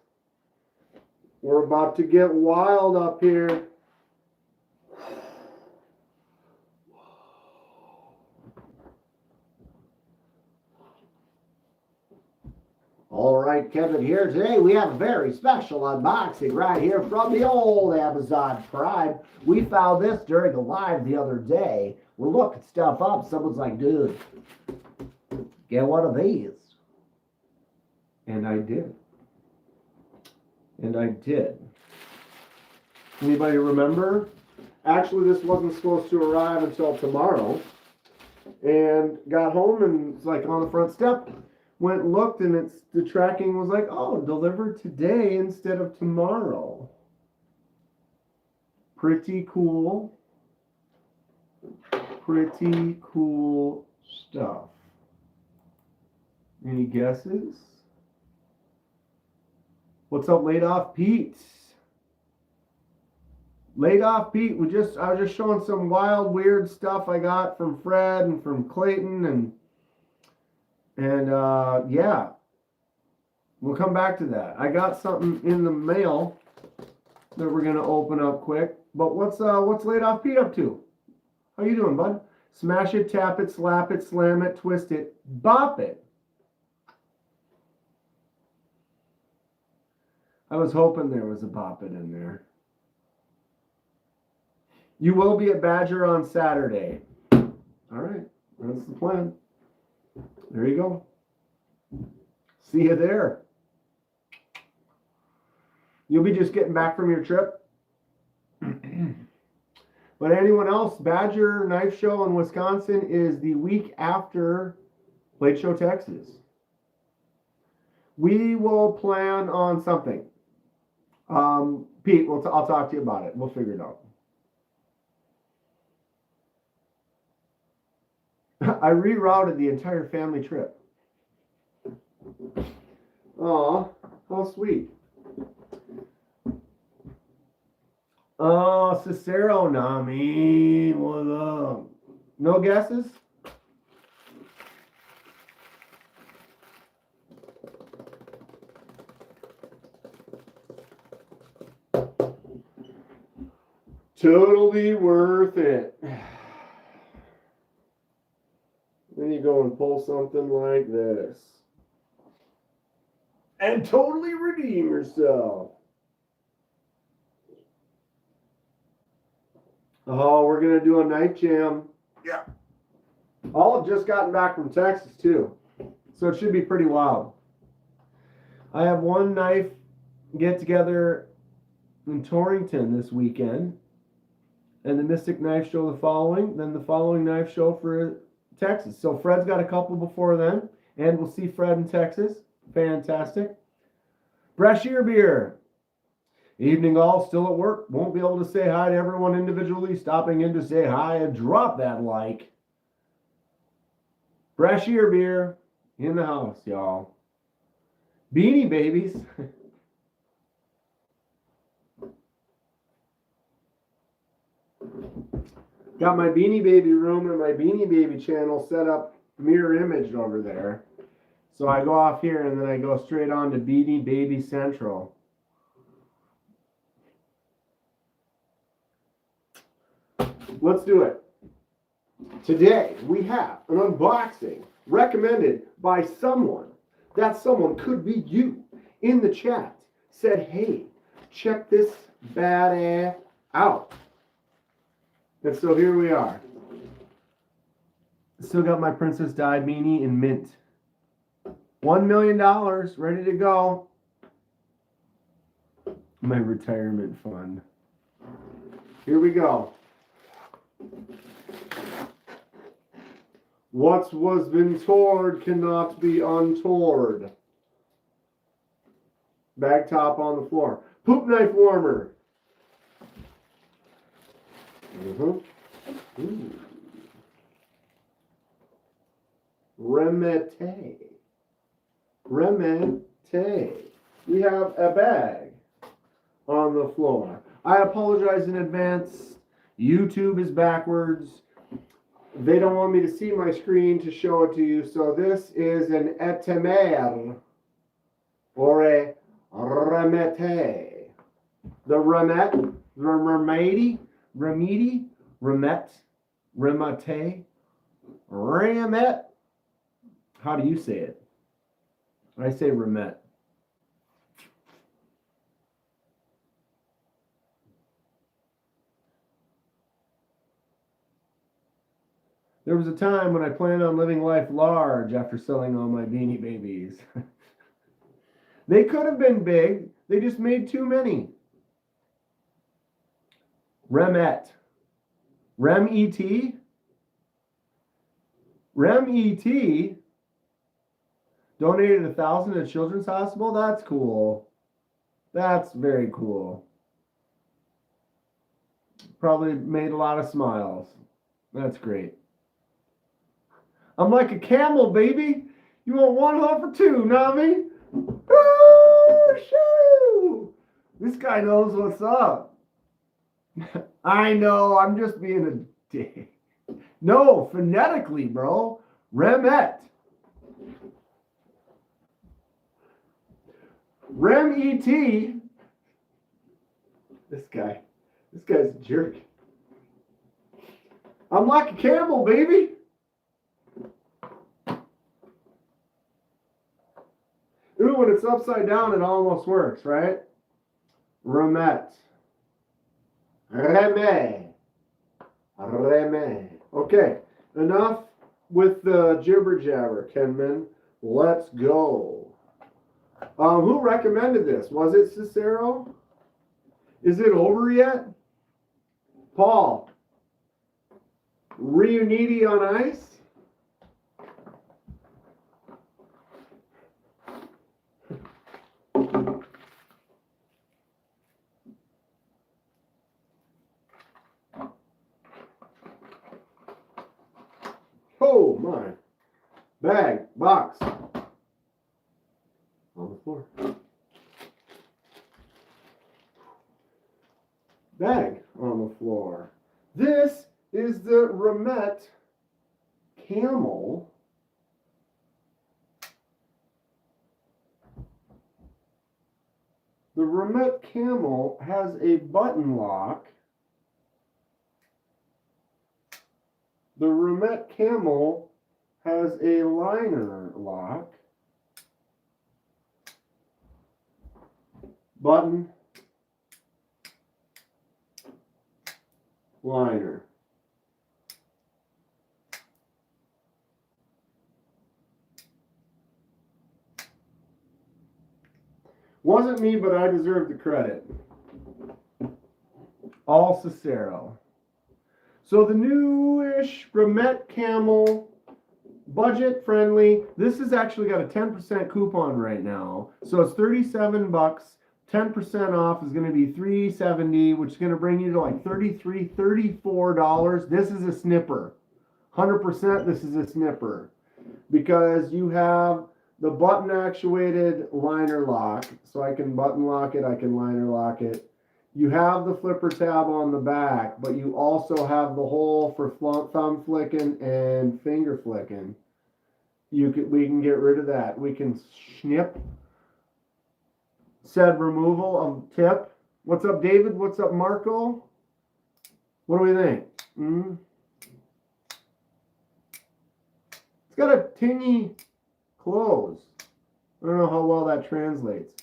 We're about to get wild up here. All right, Kevin here. Today we have a very special unboxing right here from the old Amazon Prime. We found this during a live the other day. We're looking stuff up. Someone's like, dude, get one of these. And I did. And I did. Anybody remember? Actually, this wasn't supposed to arrive until tomorrow. And got home and it's like on the front step. Went and looked and the tracking was like, oh, delivered today instead of tomorrow. Pretty cool. Pretty cool stuff. Any guesses? What's up, Laid Off Pete? Laid Off Pete, I was just showing some wild, weird stuff I got from Fred and from Clayton and yeah, we'll come back to that. I got something in the mail that we're gonna open up quick. But what's Laid Off Pete up to? How you doing, bud? Smash it, tap it, slap it, slam it, twist it, bop it. I was hoping there was a bop it in there. You will be at Badger on Saturday. All right, that's the plan. There you go. See you there. You'll be just getting back from your trip. But anyone else, Badger Knife Show in Wisconsin is the week after Plate Show Texas. We will plan on something. Pete, I'll talk to you about it. We'll figure it out. I rerouted the entire family trip. Aw, how sweet. Oh, Cicero Nami, what up? No guesses? Totally worth it. Then you go and pull something like this. And totally redeem yourself. Oh, we're going to do a night jam. Yeah. All have just gotten back from Texas, too. So it should be pretty wild. I have one knife get-together in Torrington this weekend. And the Mystic Knife Show the following. Then the following knife show for Texas. So Fred's got a couple before then. And we'll see Fred in Texas. Fantastic. Brashear Beer. Evening all, still at work. Won't be able to say hi to everyone individually. Stopping in to say hi and drop that like. Brashear Beer in the house, y'all. Beanie Babies. Got my Beanie Baby room and my Beanie Baby channel set up mirror image over there. So I go off here and then I go straight on to Beanie Baby Central. Let's do it. Today we have an unboxing recommended by someone. That someone could be you in the chat. Said, hey, check this badass out. And so here we are. Still got my Princess Di beanie in mint. $1 million ready to go. My retirement fund. Here we go. What was been torn cannot be untoward. Bag top on the floor. Poop knife warmer. Remet. Remet. We have a bag on the floor. I apologize in advance. YouTube is backwards. They don't want me to see my screen to show it to you. So this is an Etamer. or Remete. The Remet, Remedy, Remet, Remate, Remet. How do you say it? I say Remet. There was a time when I planned on living life large after selling all my Beanie Babies. They could have been big. They just made too many. Remet. Rem-E-T? Rem-E-T donated 1,000 to Children's Hospital? That's cool. That's very cool. Probably made a lot of smiles. That's great. I'm like a camel, baby. You want one huff or two, Nami? Oh, shoo! This guy knows what's up. I know, I'm just being a dick. No, phonetically, bro. Remet. Rem-E-T. This guy's a jerk. I'm like a camel, baby. Ooh, when it's upside down, it almost works, right? Remet. Remet. Remet. Okay, enough with the jibber jabber, Kenman. Let's go. Who recommended this? Was it Cicero? Is it over yet? Paul. Reuniti on ice? Oh my. Bag, box. On the floor. Bag on the floor. This is the Remet Camel. The Remet Camel has a button lock. The Remet Camel has a liner lock. Button. Liner. Wasn't me, but I deserve the credit. All Cicero. So the newish Remet Camel, budget friendly. This has actually got a 10% coupon right now. So it's 37 bucks. 10% off is going to be $3.70, which is going to bring you to like $33, $34. This is a snipper. 100% this is a snipper. Because you have the button actuated liner lock. So I can button lock it, I can liner lock it. You have the flipper tab on the back, but you also have the hole for thumb flicking and finger flicking. We can get rid of that. We can snip said removal of tip. What's up, David? What's up, Marco? What do we think? It's got a tingy close. I don't know how well that translates.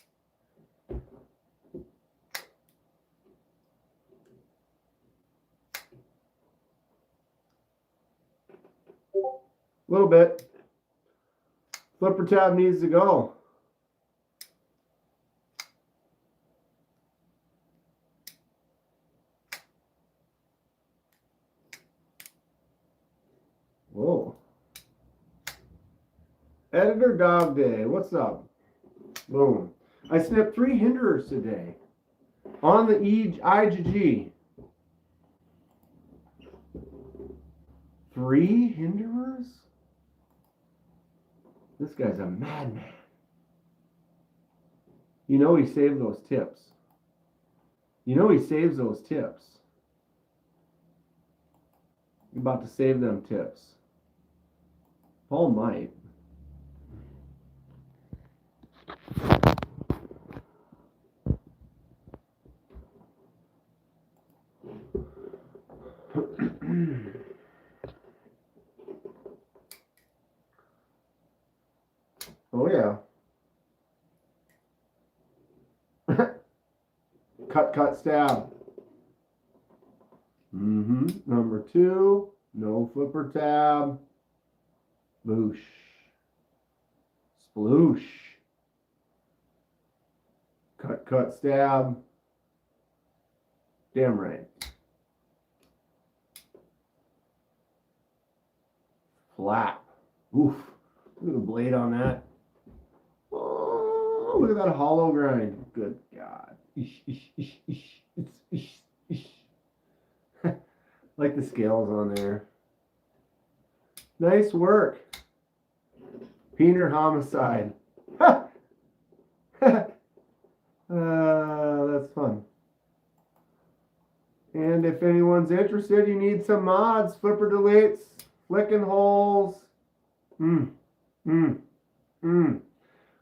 A little bit. Flipper tab needs to go. Whoa. Editor Dog Day. What's up? Boom. I snipped 3 hinderers today on the IGG. 3 hinderers? This guy's a madman. You know he saved those tips. You know he saves those tips. You're about to save them tips. Paul might. Oh yeah. Cut, stab. Number 2, no flipper tab. Boosh. Sploosh. Cut, stab. Damn right. Flap. Oof. Look at the blade on that. Oh, look at that hollow grind. Good God. Like the scales on there. Nice work. Peener homicide. That's fun. And if anyone's interested, you need some mods, flipper deletes, flicking holes.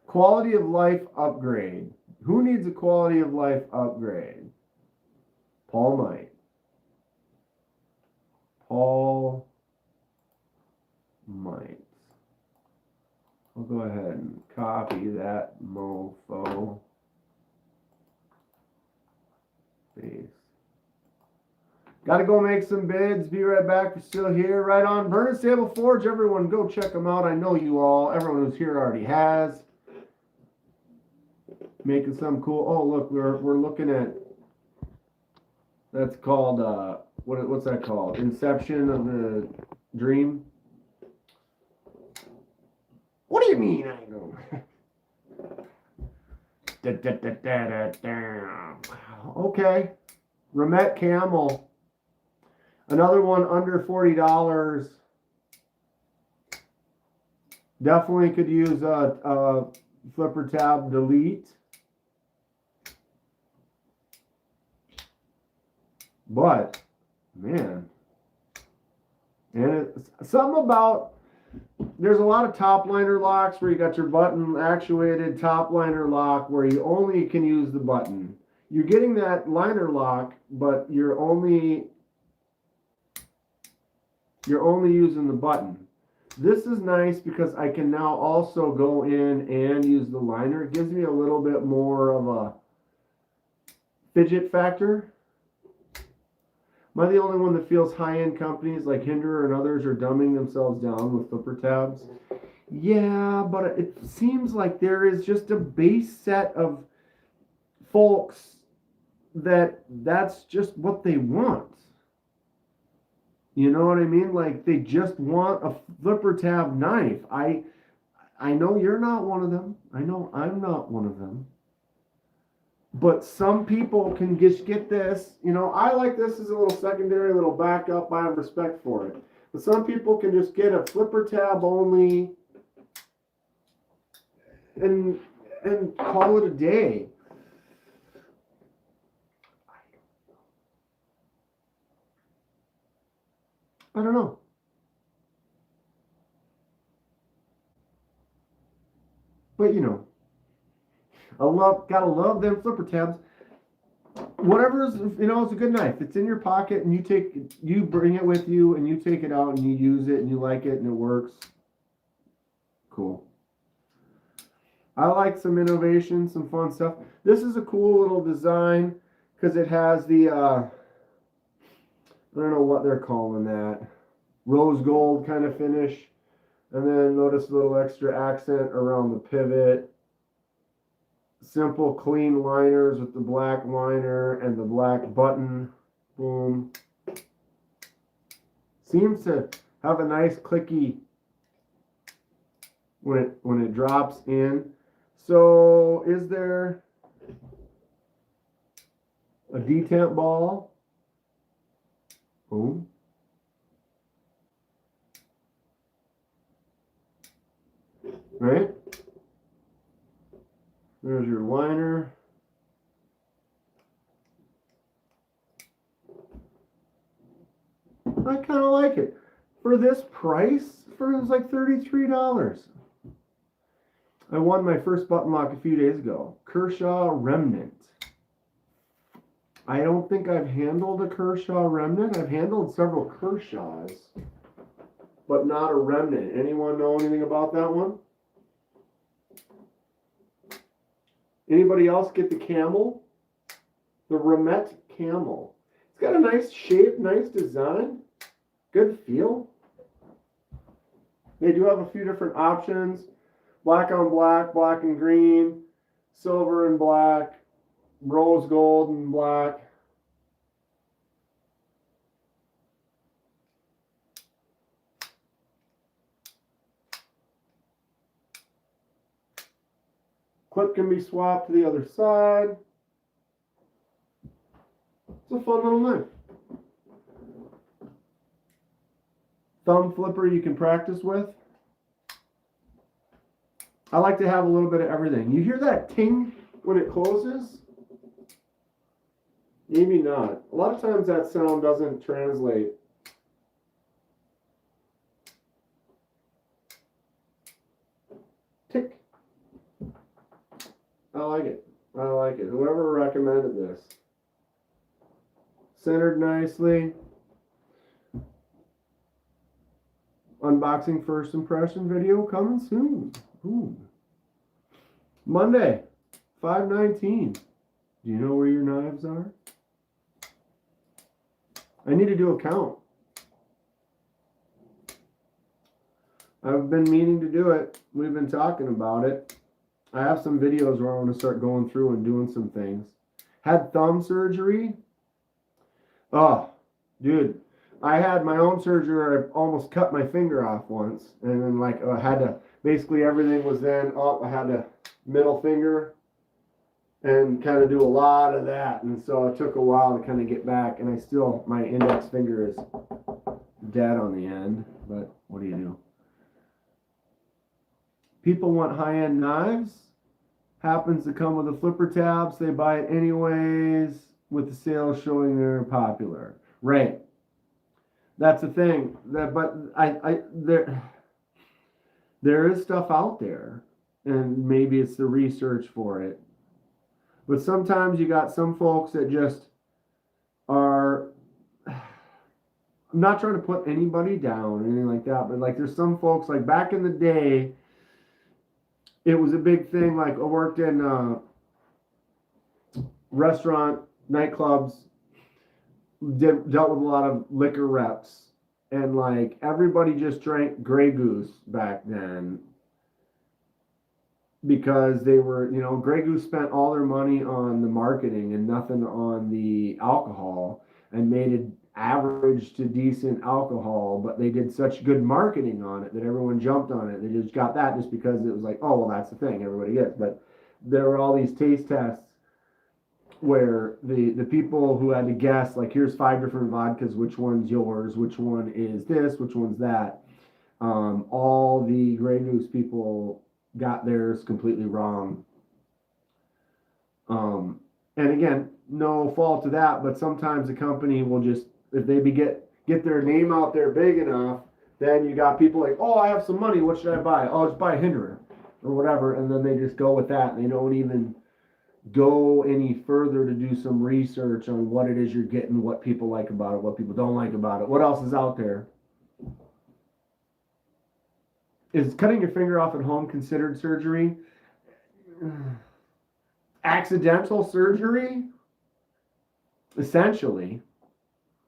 Quality of life upgrade. Who needs a quality of life upgrade? Paul might. Paul might. I'll go ahead and copy that mofo. Paste. Gotta go make some bids. Be right back. We're still here. Right on. Burn Stable Forge. Everyone go check them out. I know you all. Everyone who's here already has. Making some cool. Oh, look. We're looking at. That's called. What's that called? Inception of the Dream. What do you mean? I know. Okay. Remet Camel. Another one under $40. Definitely could use a flipper tab delete. But, man. And it's something about, there's a lot of top liner locks where you got your button actuated top liner lock where you only can use the button. You're getting that liner lock, but you're only using the button. This is nice because I can now also go in and use the liner. It gives me a little bit more of a fidget factor. Am I the only one that feels high-end companies like Hinder and others are dumbing themselves down with flipper tabs? Yeah, but it seems like there is just a base set of folks that's just what they want. You know what I mean? Like they just want a flipper tab knife. I know you're not one of them. I know I'm not one of them. But some people can just get this. You know, I like this as a little secondary, little backup. I have respect for it. But some people can just get a flipper tab only and call it a day. I don't know. But you know, gotta love them flipper tabs. Whatever's, you know, it's a good knife. It's in your pocket and you bring it with you and you take it out and you use it and you like it and it works. Cool. I like some innovation, some fun stuff. This is a cool little design because it has the, I don't know what they're calling that. Rose gold kind of finish. And then notice a little extra accent around the pivot. Simple clean liners with the black liner and the black button. Boom. Seems to have a nice clicky when it drops in. So is there a detent ball? Boom. Right? There's your liner. I kind of like it. For this price, it was like $33. I won my first button lock a few days ago. Kershaw Remnant. I don't think I've handled a Kershaw Remnant. I've handled several Kershaws, but not a Remnant. Anyone know anything about that one? Anybody else get the Camel? The Remet Camel. It's got a nice shape, nice design, good feel. They do have a few different options. Black on black, black and green, silver and black, rose gold and black. Clip can be swapped to the other side. It's a fun little knife. Thumb flipper you can practice with. I like to have a little bit of everything. You hear that ting when it closes? Maybe not. A lot of times that sound doesn't translate. Tick. I like it. I like it. Whoever recommended this. Centered nicely. Unboxing first impression video coming soon. Ooh. Monday, 5/19. Do you know where your knives are? I need to do a count. I've been meaning to do it. We've been talking about it. I have some videos where I want to start going through and doing some things. Had thumb surgery. Oh, dude. I had my own surgery where I almost cut my finger off once. And then like I had to, basically everything was then, I had a middle finger and kind of do a lot of that. And so it took a while to kind of get back. And I still, my index finger is dead on the end. But what do you do? People want high-end knives. Happens to come with the flipper tabs. They buy it anyways with the sales showing they're popular. Right. That's the thing. But there is stuff out there. And maybe it's the research for it. But sometimes you got some folks that just are... I'm not trying to put anybody down or anything like that. But like there's some folks like back in the day... It was a big thing. Like I worked in restaurant, nightclubs, dealt with a lot of liquor reps, and like everybody just drank Grey Goose back then because they were, you know, Grey Goose spent all their money on the marketing and nothing on the alcohol, and made it average to decent alcohol, but they did such good marketing on it that everyone jumped on it. They just got that just because it was like, oh, well, that's the thing everybody gets. But there were all these taste tests where the people who had to guess, like, here's 5 different vodkas, which one's yours, which one is this, which one's that. All the Grey Goose people got theirs completely wrong. And again, no fault to that, but sometimes the company will just, if they get their name out there big enough, then you got people like, oh, I have some money, what should I buy? Oh, just buy a Hinderer or whatever, and then they just go with that, and they don't even go any further to do some research on what it is you're getting, what people like about it, what people don't like about it, what else is out there. Is cutting your finger off at home considered surgery? Accidental surgery? Essentially.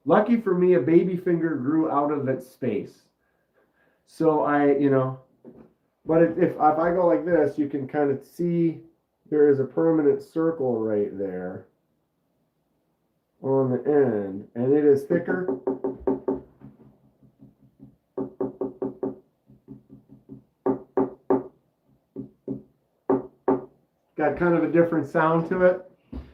Lucky for me, a baby finger grew out of its space. So but if I go like this, you can kind of see there is a permanent circle right there on the end, and it is thicker. Got kind of a different sound to it.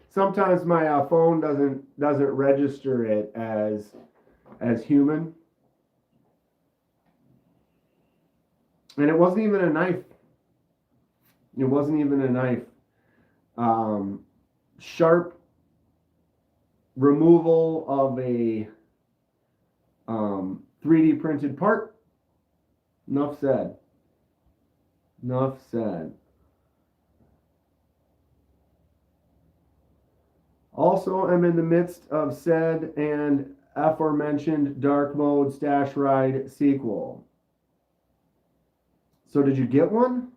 Sometimes my phone doesn't register it as human. And it wasn't even a knife. It wasn't even a knife. Sharp removal of a 3D printed part. Enough said. Enough said. Also, I'm in the midst of said and aforementioned Dark Mode Stash Ride sequel. So did you get one?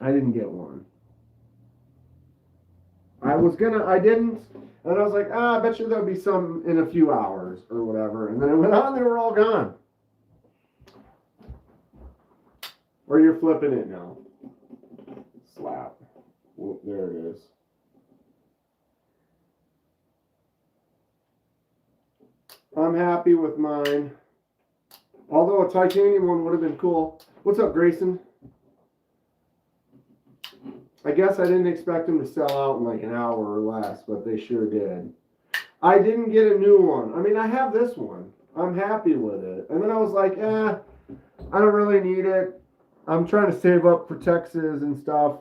I didn't get one. I didn't, and I was like, I bet you there'll be some in a few hours or whatever. And then I went on, they were all gone. Or you're flipping it now. Slap. Whoop, there it is. I'm happy with mine. Although a titanium one would have been cool. What's up, Grayson? I guess I didn't expect them to sell out in like an hour or less, but they sure did. I didn't get a new one. I mean, I have this one. I'm happy with it. And then I was like, I don't really need it. I'm trying to save up for Texas and stuff.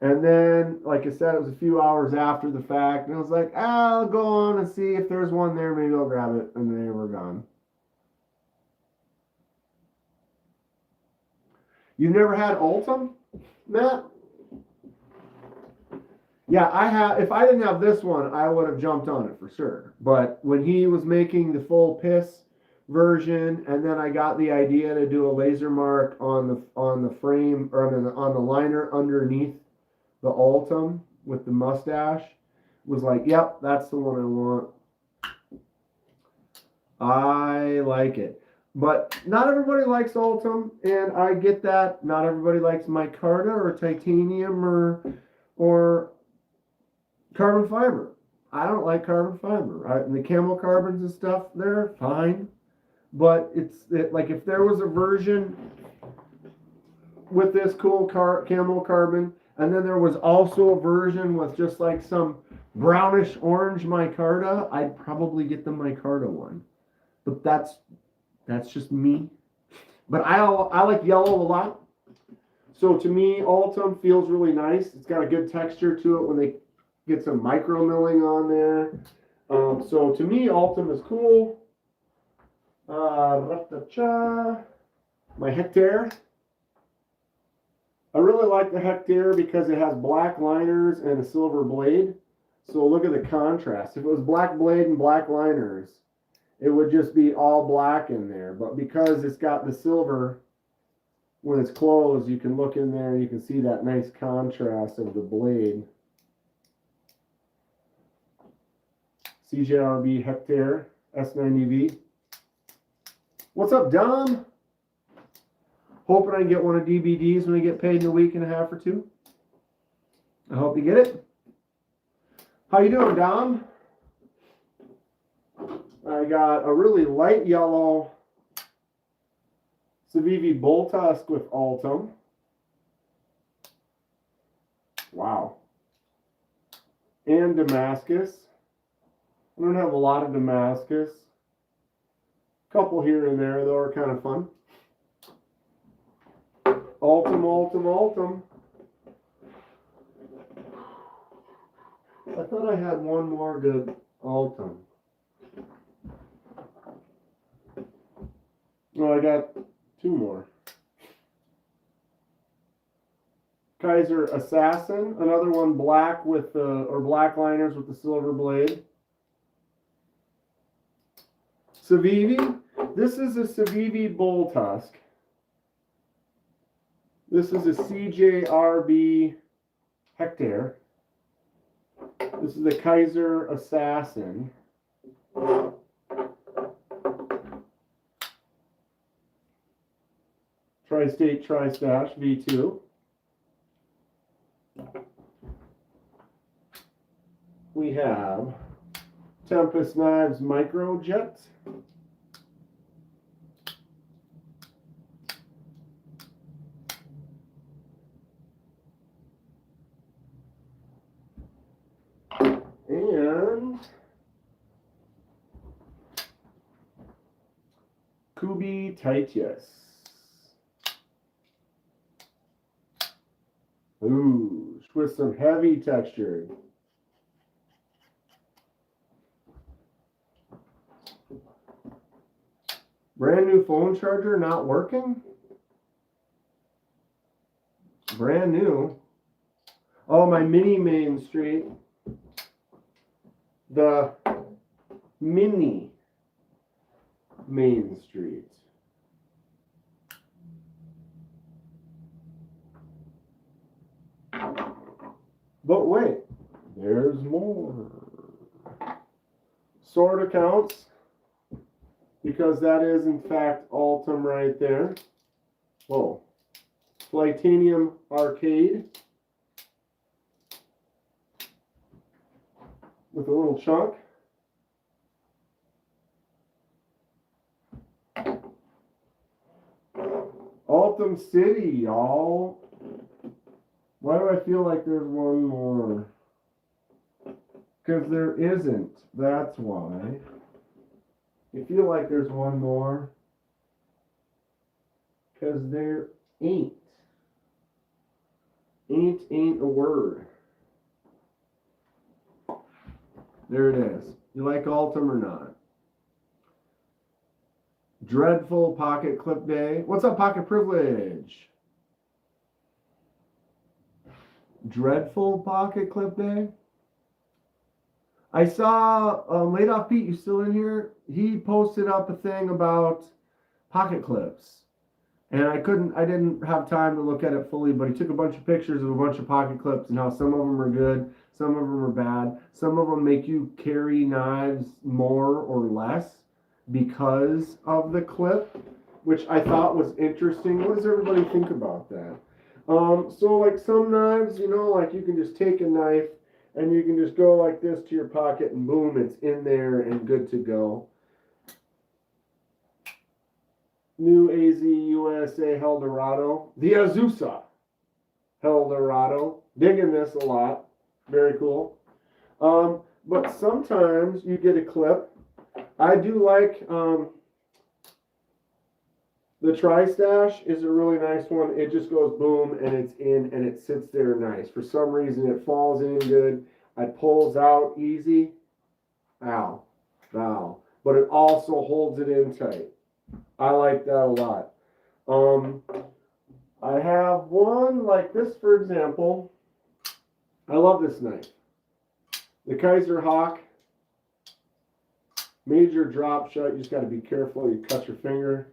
And then, like I said, it was a few hours after the fact. And I was like, I'll go on and see if there's one there. Maybe I'll grab it. And they were gone. You've never had Ultem, Matt? Yeah, I have. If I didn't have this one, I would have jumped on it for sure. But when he was making the full piss version, and then I got the idea to do a laser mark on the frame or on the liner underneath the Ultem with the mustache, was like, yep, that's the one I want. I like it. But not everybody likes Ultem, and I get that. Not everybody likes micarta or titanium or carbon fiber. I don't like carbon fiber. The camel carbons and stuff, they're fine. But like if there was a version with this cool camel carbon, and then there was also a version with just like some brownish orange micarta, I'd probably get the micarta one. But that's just me. But I like yellow a lot. So to me, Ultem feels really nice. It's got a good texture to it when they get some micro milling on there. So to me, Ultem is cool. My Hectare. I really like the Hectare because it has black liners and a silver blade. So look at the contrast. If it was black blade and black liners, it would just be all black in there. But because it's got the silver, when it's closed, you can look in there and you can see that nice contrast of the blade. CJRB Hectare S90V. What's up, Dom? Hoping I can get one of DVDs when I get paid in a week and a half or two. I hope you get it. How you doing, Dom? I got a really light yellow Civivi Bull Tusk with Ultem. Wow. And Damascus. I don't have a lot of Damascus. A couple here and there, though, are kind of fun. Ultem, Ultem, Ultem. I thought I had one more good Ultem. No, I got two more. Kaiser Assassin, another one black with or black liners with the silver blade. Civivi, this is a Civivi Bull Tusk. This is a CJRB Hectare. This is the Kaiser Assassin. Tri-State Tri-Stash V2. We have Tempest Knives Microjet. And Kubi Titus. Ooh, with some heavy texture. Brand new phone charger not working? Brand new. Oh, my mini Main Street. The mini Main Street. But wait, there's more. Sort of counts because that is in fact Ultem right there. Whoa. Titanium Arcade with a little chunk. Ultem City, y'all. Why do I feel like there's one more? Because there isn't. That's why. You feel like there's one more. Because there ain't. Ain't a word. There it is. You like Ultem or not? Dreadful Pocket Clip Day. What's up, Pocket Privilege? Dreadful Pocket Clip Day. I saw Laid Off Pete, you still in here? He posted up a thing about pocket clips. And I didn't have time to look at it fully, but he took a bunch of pictures of a bunch of pocket clips and how some of them are good, some of them are bad. Some of them make you carry knives more or less because of the clip, which I thought was interesting. What does everybody think about that? So like some knives, you know, like you can just take a knife and you can just go like this to your pocket and boom, it's in there and good to go. New AZ USA Eldorado. The Azusa Eldorado. Digging this a lot. Very cool. But sometimes you get a clip. I do like the Tri-Stash is a really nice one. It just goes boom and it's in and it sits there nice. For some reason it falls in good. It pulls out easy. Ow. But it also holds it in tight. I like that a lot. I have one like this, for example. I love this knife. The Kaiser Hawk. Major drop shot. You just got to be careful. You cut your finger.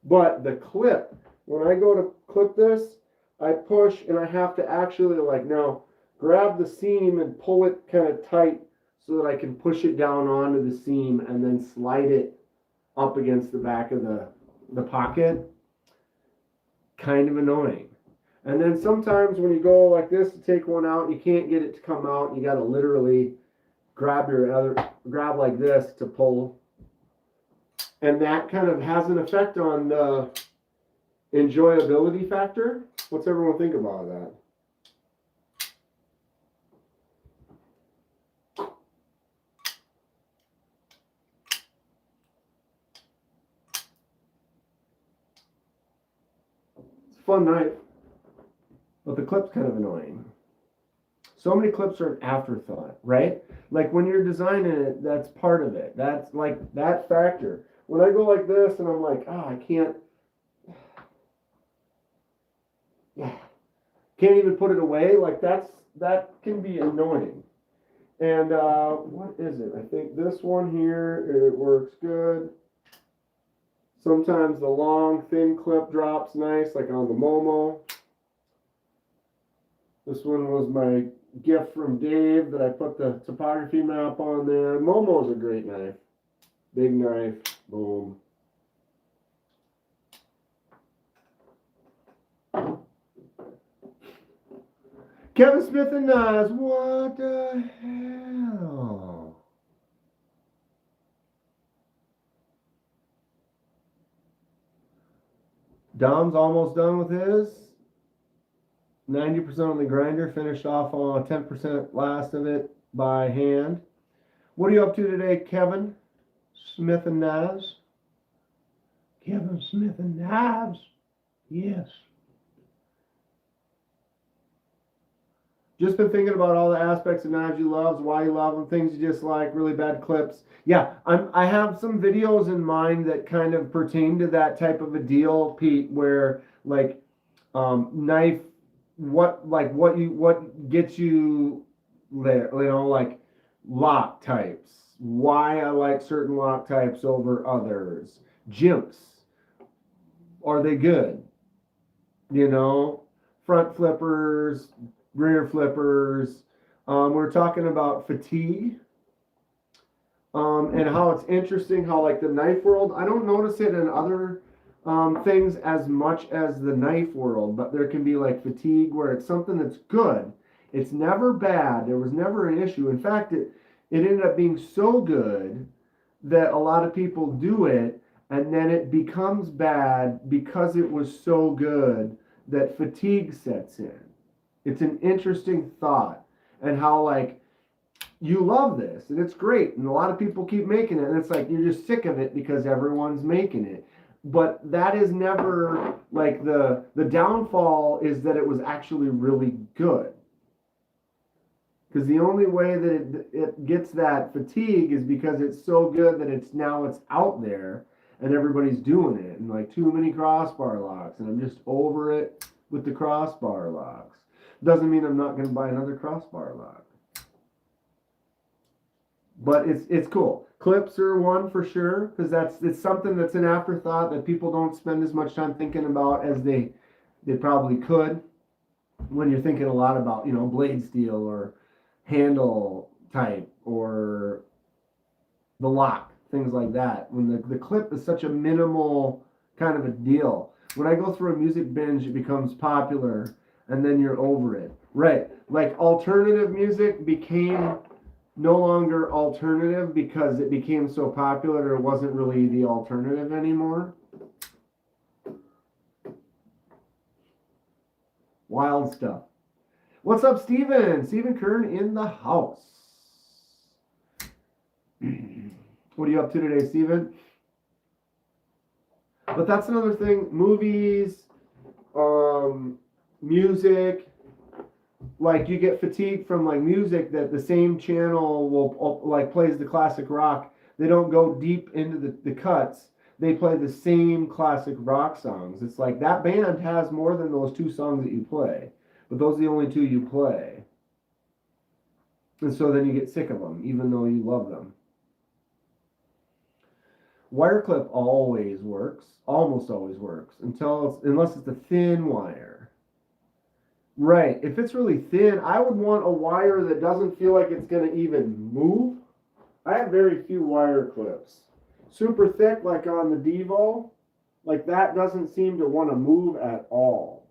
But the clip, when I go to clip this, I push and I have to actually like now grab the seam and pull it kind of tight so that I can push it down onto the seam and then slide it up against the back of the pocket. Kind of annoying. And then sometimes when you go like this to take one out, you can't get it to come out. You got to literally grab like this to pull. And that kind of has an effect on the enjoyability factor. What's everyone think about that? Fun knife, but the clip's kind of annoying. So many clips are an afterthought, right? Like when you're designing it, that's part of it. That's like that factor. When I go like this and I'm like, I can't even put it away, like that can be annoying. And what is it? I think this one here, it works good. Sometimes the long, thin clip drops nice, like on the Momo. This one was my gift from Dave that I put the topography map on there. Momo's a great knife. Big knife, boom. Kevin Smith and Nas, what the hell? Dom's almost done with his. 90% on the grinder, finished off on 10% last of it by hand. What are you up to today, Kevin Smith and Knives? Kevin Smith and Knives? Yes. Just been thinking about all the aspects of knives you love, why you love them, things you dislike, really bad clips. Yeah, I have some videos in mind that kind of pertain to that type of a deal, Pete, where like knife, what gets you there, you know, like lock types, why I like certain lock types over others, jimps, are they good? You know, front flippers, rear flippers. We're talking about fatigue. And how it's interesting how like the knife world, I don't notice it in other things as much as the knife world, but there can be like fatigue where it's something that's good. It's never bad. There was never an issue. In fact, it ended up being so good that a lot of people do it, and then it becomes bad because it was so good that fatigue sets in. It's an interesting thought, and how like you love this and it's great and a lot of people keep making it and it's like you're just sick of it because everyone's making it, but that is never like the downfall is that it was actually really good, because the only way that it gets that fatigue is because it's so good that it's out there and everybody's doing it, and like too many crossbar locks and I'm just over it with the crossbar locks. Doesn't mean I'm not going to buy another crossbar lock. But it's cool. Clips are one for sure, because it's something that's an afterthought that people don't spend as much time thinking about as they probably could when you're thinking a lot about, you know, blade steel or handle type or the lock, things like that. When the clip is such a minimal kind of a deal. When I go through a music binge, it becomes popular and then you're over it. Right. Like alternative music became no longer alternative because it became so popular, it wasn't really the alternative anymore. Wild stuff. What's up, Steven? Steven Kern in the house. What are you up to today, Steven? But that's another thing. Movies, music. Like you get fatigued from like music that the same channel will like plays the classic rock. They don't go deep into the cuts. They play the same classic rock songs. It's like that band has more than those two songs that you play, but those are the only two you play. And so then you get sick of them, even though you love them. Wire clip always works, almost always works, unless it's a thin wire. Right. If it's really thin, I would want a wire that doesn't feel like it's going to even move. I have very few wire clips. Super thick, like on the Devo, like that doesn't seem to want to move at all.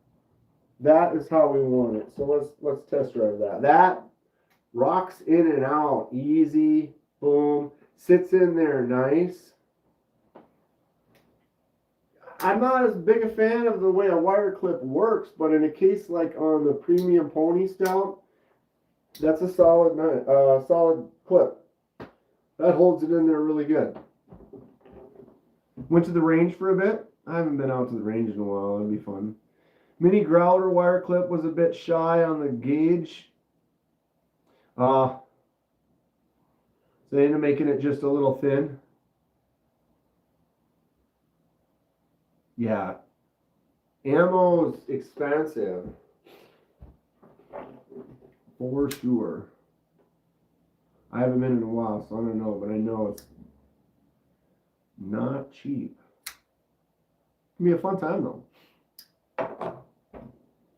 That is how we want it. So let's test drive that. That rocks in and out easy. Boom. Sits in there nice. I'm not as big a fan of the way a wire clip works, but in a case like on the Premium Pony Stout, that's a solid clip. That holds it in there really good. Went to the range for a bit. I haven't been out to the range in a while. It'd be fun. Mini Growler wire clip was a bit shy on the gauge. So they ended up making it just a little thin. Yeah. Ammo's expensive. For sure. I haven't been in a while, so I don't know, but I know it's not cheap. It'll be a fun time, though.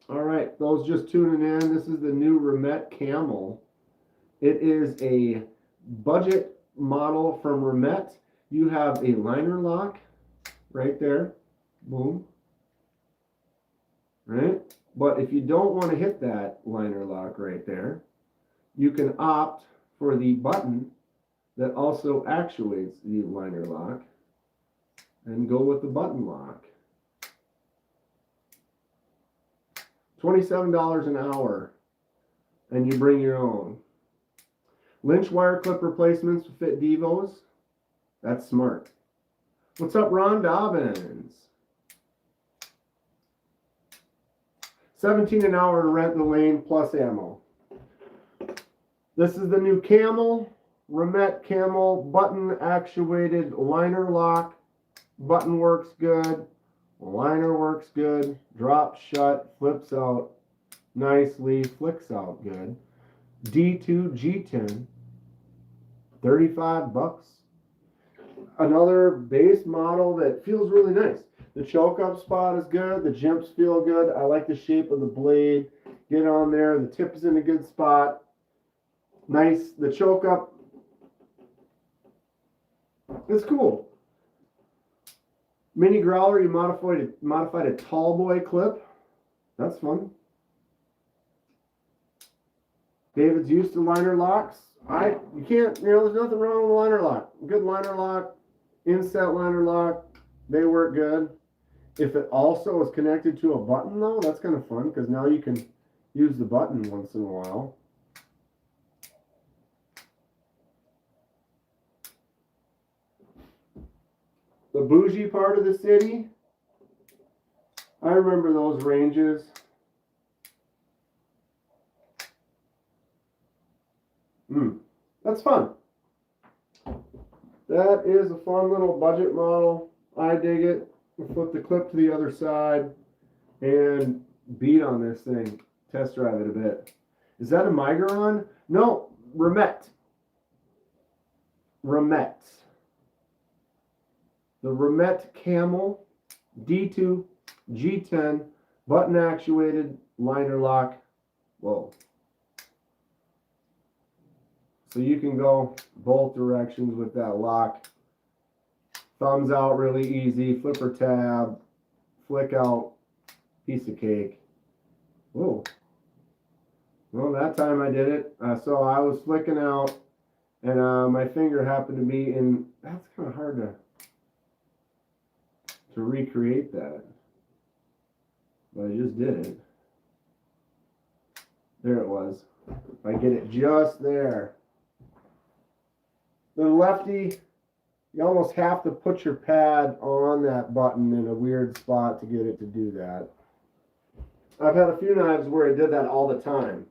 All right, those just tuning in, this is the new Remet Camel. It is a budget model from Remet. You have a liner lock right there. Boom. Right? But if you don't want to hit that liner lock right there, you can opt for the button that also actuates the liner lock and go with the button lock. $27 an hour, and you bring your own. Lynch wire clip replacements to fit Devos. That's smart. What's up, Ron Dobbins? $17 an hour to rent the lane plus ammo. This is the new Camel, Remet Camel button actuated liner lock. Button works good. Liner works good. Drops shut. Flips out nicely. Flicks out good. D2 G10. 35 bucks. Another base model that feels really nice. The choke up spot is good. The jimps feel good. I like the shape of the blade. Get on there. The tip is in a good spot. Nice. The choke up. It's cool. Mini growler, you modified a tall boy clip. That's fun. David's used to liner locks. You can't, there's nothing wrong with a liner lock. Good liner lock, inset liner lock, they work good. If it also is connected to a button though, that's kind of fun because now you can use the button once in a while. The bougie part of the city, I remember those ranges. That's fun. That is a fun little budget model. I dig it. We'll flip the clip to the other side and beat on this thing. Test drive it a bit. Is that a Migron? No, Remet. Remet. The Remet Camel D2 G10 button actuated liner lock. Whoa. So you can go both directions with that lock. Thumbs out really easy. Flipper tab. Flick out. Piece of cake. Whoa. Well, that time I did it. So I was flicking out and my finger happened to be in. That's kind of hard to recreate that. But I just did it. There it was. I get it just there. The lefty, you almost have to put your pad on that button in a weird spot to get it to do that. I've had a few knives where it did that all the time.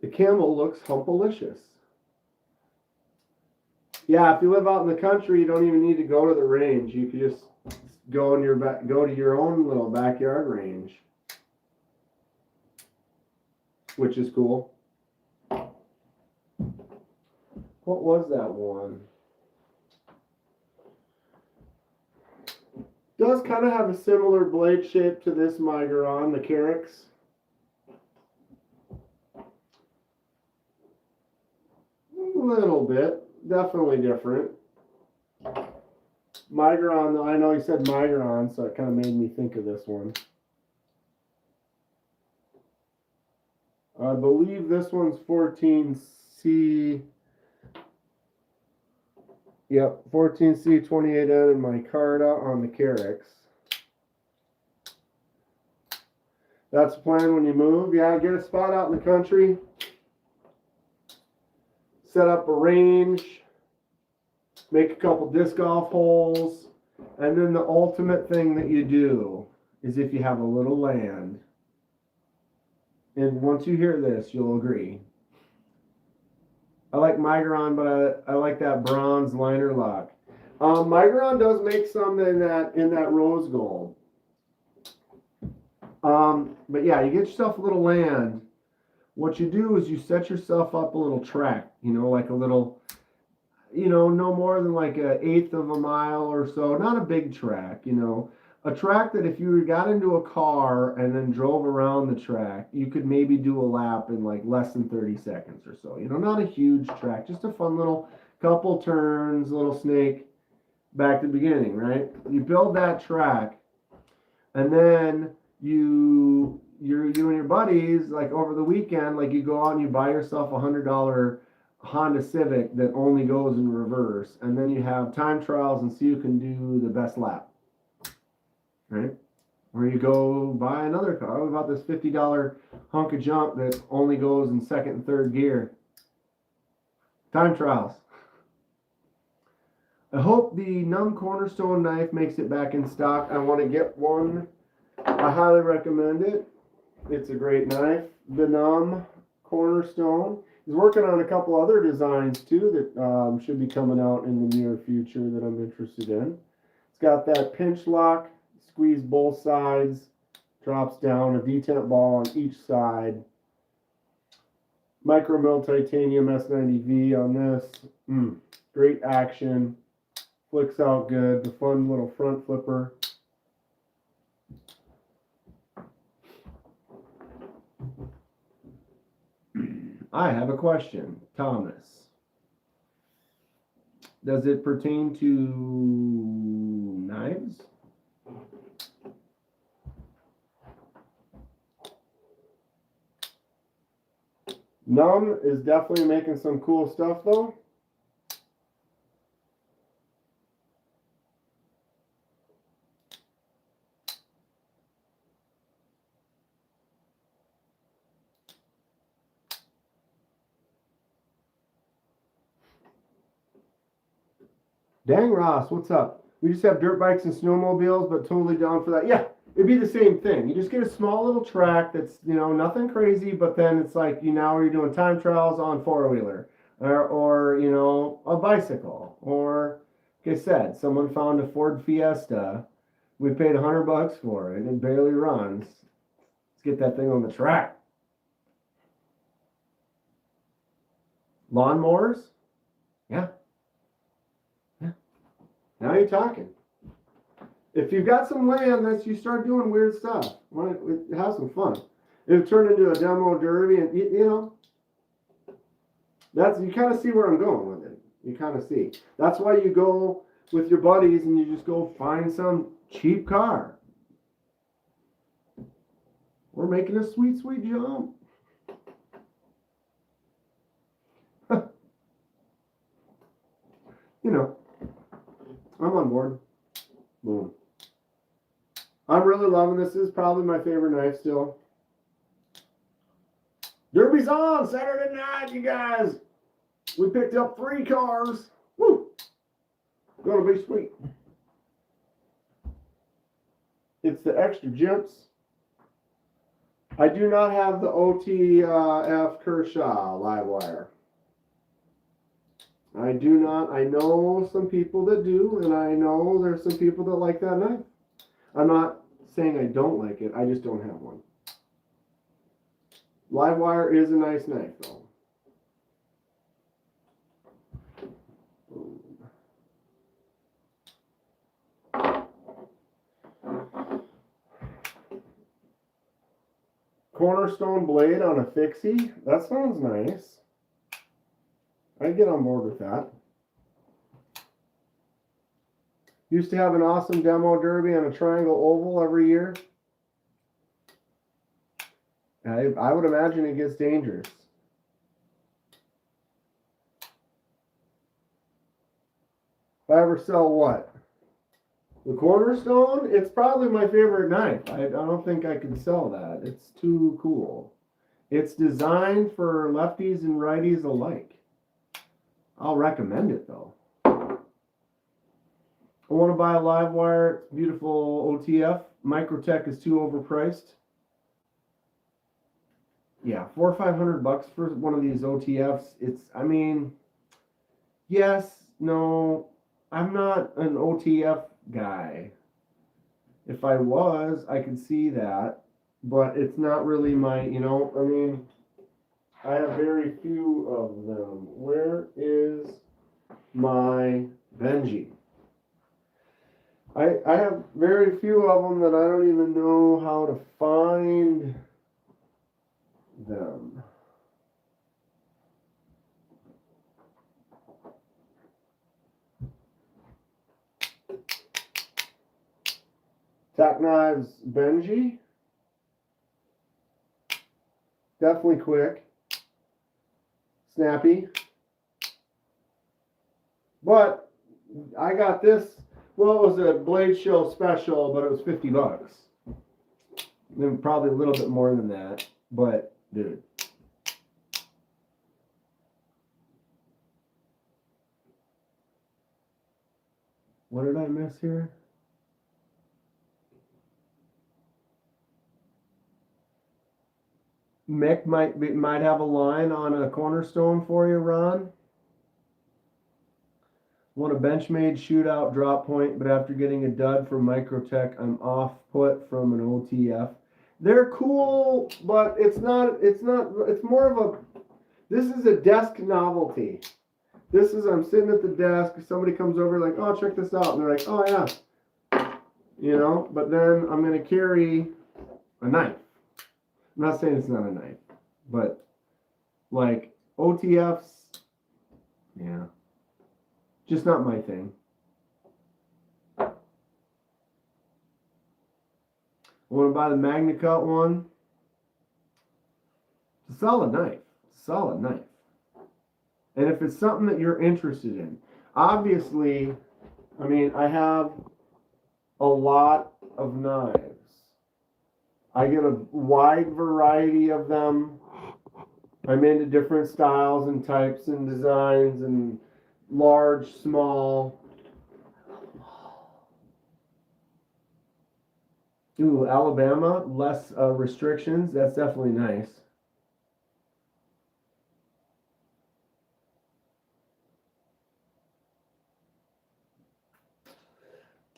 The Camel looks humpalicious. Yeah, if you live out in the country, you don't even need to go to the range. You could just go to your own little backyard range, which is cool. What was that one? Does kind of have a similar blade shape to this Migron, the Carix. A little bit. Definitely different. Migron, I know you said Migron, so it kind of made me think of this one. I believe this one's 14C. Yep, 14C 28N in my Carta on the Carix. That's the plan when you move. Yeah, get a spot out in the country. Set up a range. Make a couple disc golf holes. And then the ultimate thing that you do is if you have a little land. And once you hear this, you'll agree. I like Migron, but I like that bronze liner lock. Migron does make some in that rose gold. But yeah, you get yourself a little land. What you do is you set yourself up a little track, like a little, no more than like 1/8 of a mile or so. Not a big track, a track that if you got into a car and then drove around the track, you could maybe do a lap in like less than 30 seconds or so. Not a huge track, just a fun little couple turns, little snake back to the beginning, right? You build that track and then you and your buddies, like over the weekend, like you go out and you buy yourself a $100 Honda Civic that only goes in reverse, and then you have time trials and see who can do the best lap, right? Or you go buy another car. What about this $50 hunk of junk that only goes in second and third gear? Time trials. I hope the Numb Cornerstone knife makes it back in stock. I want to get one. I highly recommend it. It's a great knife. The Numb Cornerstone. He's working on a couple other designs too that should be coming out in the near future that I'm interested in. It's got that pinch lock, squeeze both sides, drops down, a detent ball on each side. Micro mill titanium S90V on this. Great action. Flicks out good. The fun little front flipper. I have a question, Thomas. Does it pertain to knives? Numb is definitely making some cool stuff though. Dang Ross, what's up? We just have dirt bikes and snowmobiles, but totally down for that. Yeah, it'd be the same thing. You just get a small little track that's, you know, nothing crazy, but then it's like you're doing time trials on four-wheeler or you know, a bicycle. Or, like I said, someone found a Ford Fiesta. We paid $100 for it. It barely runs. Let's get that thing on the track. Lawnmowers? Yeah. Now you're talking. If you've got some land, you start doing weird stuff. Have some fun. It turned into a demo derby, and you know, you kind of see where I'm going with it. You kind of see. That's why you go with your buddies and you just go find some cheap car. We're making a sweet, sweet jump. You know. I'm on board. Boom. I'm really loving this. This is probably my favorite knife still. Derby's on Saturday night, you guys. We picked up 3 cars. Woo! Gonna be sweet. It's the extra jumps. I do not have the OTF Kershaw live wire. I do not. I know some people that do, and I know there's some people that like that knife. I'm not saying I don't like it. I just don't have one. Live wire is a nice knife, though. Cornerstone blade on a fixie. That sounds nice. I'd get on board with that. Used to have an awesome demo derby on a triangle oval every year. I would imagine it gets dangerous. If I ever sell what? The Cornerstone? It's probably my favorite knife. I don't think I can sell that. It's too cool. It's designed for lefties and righties alike. I'll recommend it though. I want to buy a live wire, beautiful OTF. Microtech is too overpriced. Yeah, $400 or $500 for one of these OTFs. I mean, yes, no, I'm not an OTF guy. If I was, I could see that, but it's not really my, I mean, I have very few of them. Where is my Benji? I have very few of them that I don't even know how to find them. Tack Knives Benji. Definitely quick. Snappy. But I got this. Well, it was a Blade Show special, but it was $50. Then probably a little bit more than that. But, dude. What did I miss here? Mick might have a line on a Cornerstone for you, Ron. Want a Benchmade shootout drop point, but after getting a dud from Microtech, I'm off put from an OTF. They're cool, but it's more of a, this is a desk novelty. This is, I'm sitting at the desk, somebody comes over like, oh, check this out. And they're like, oh, yeah. You know, but then I'm going to carry a knife. I'm not saying it's not a knife, but like OTFs, yeah, just not my thing. I want to buy the MagnaCut one. It's a solid knife. It's a solid knife. And if it's something that you're interested in, obviously, I mean, I have a lot of knives. I get a wide variety of them. I'm into different styles and types and designs and large, small. Ooh, Alabama, less restrictions. That's definitely nice.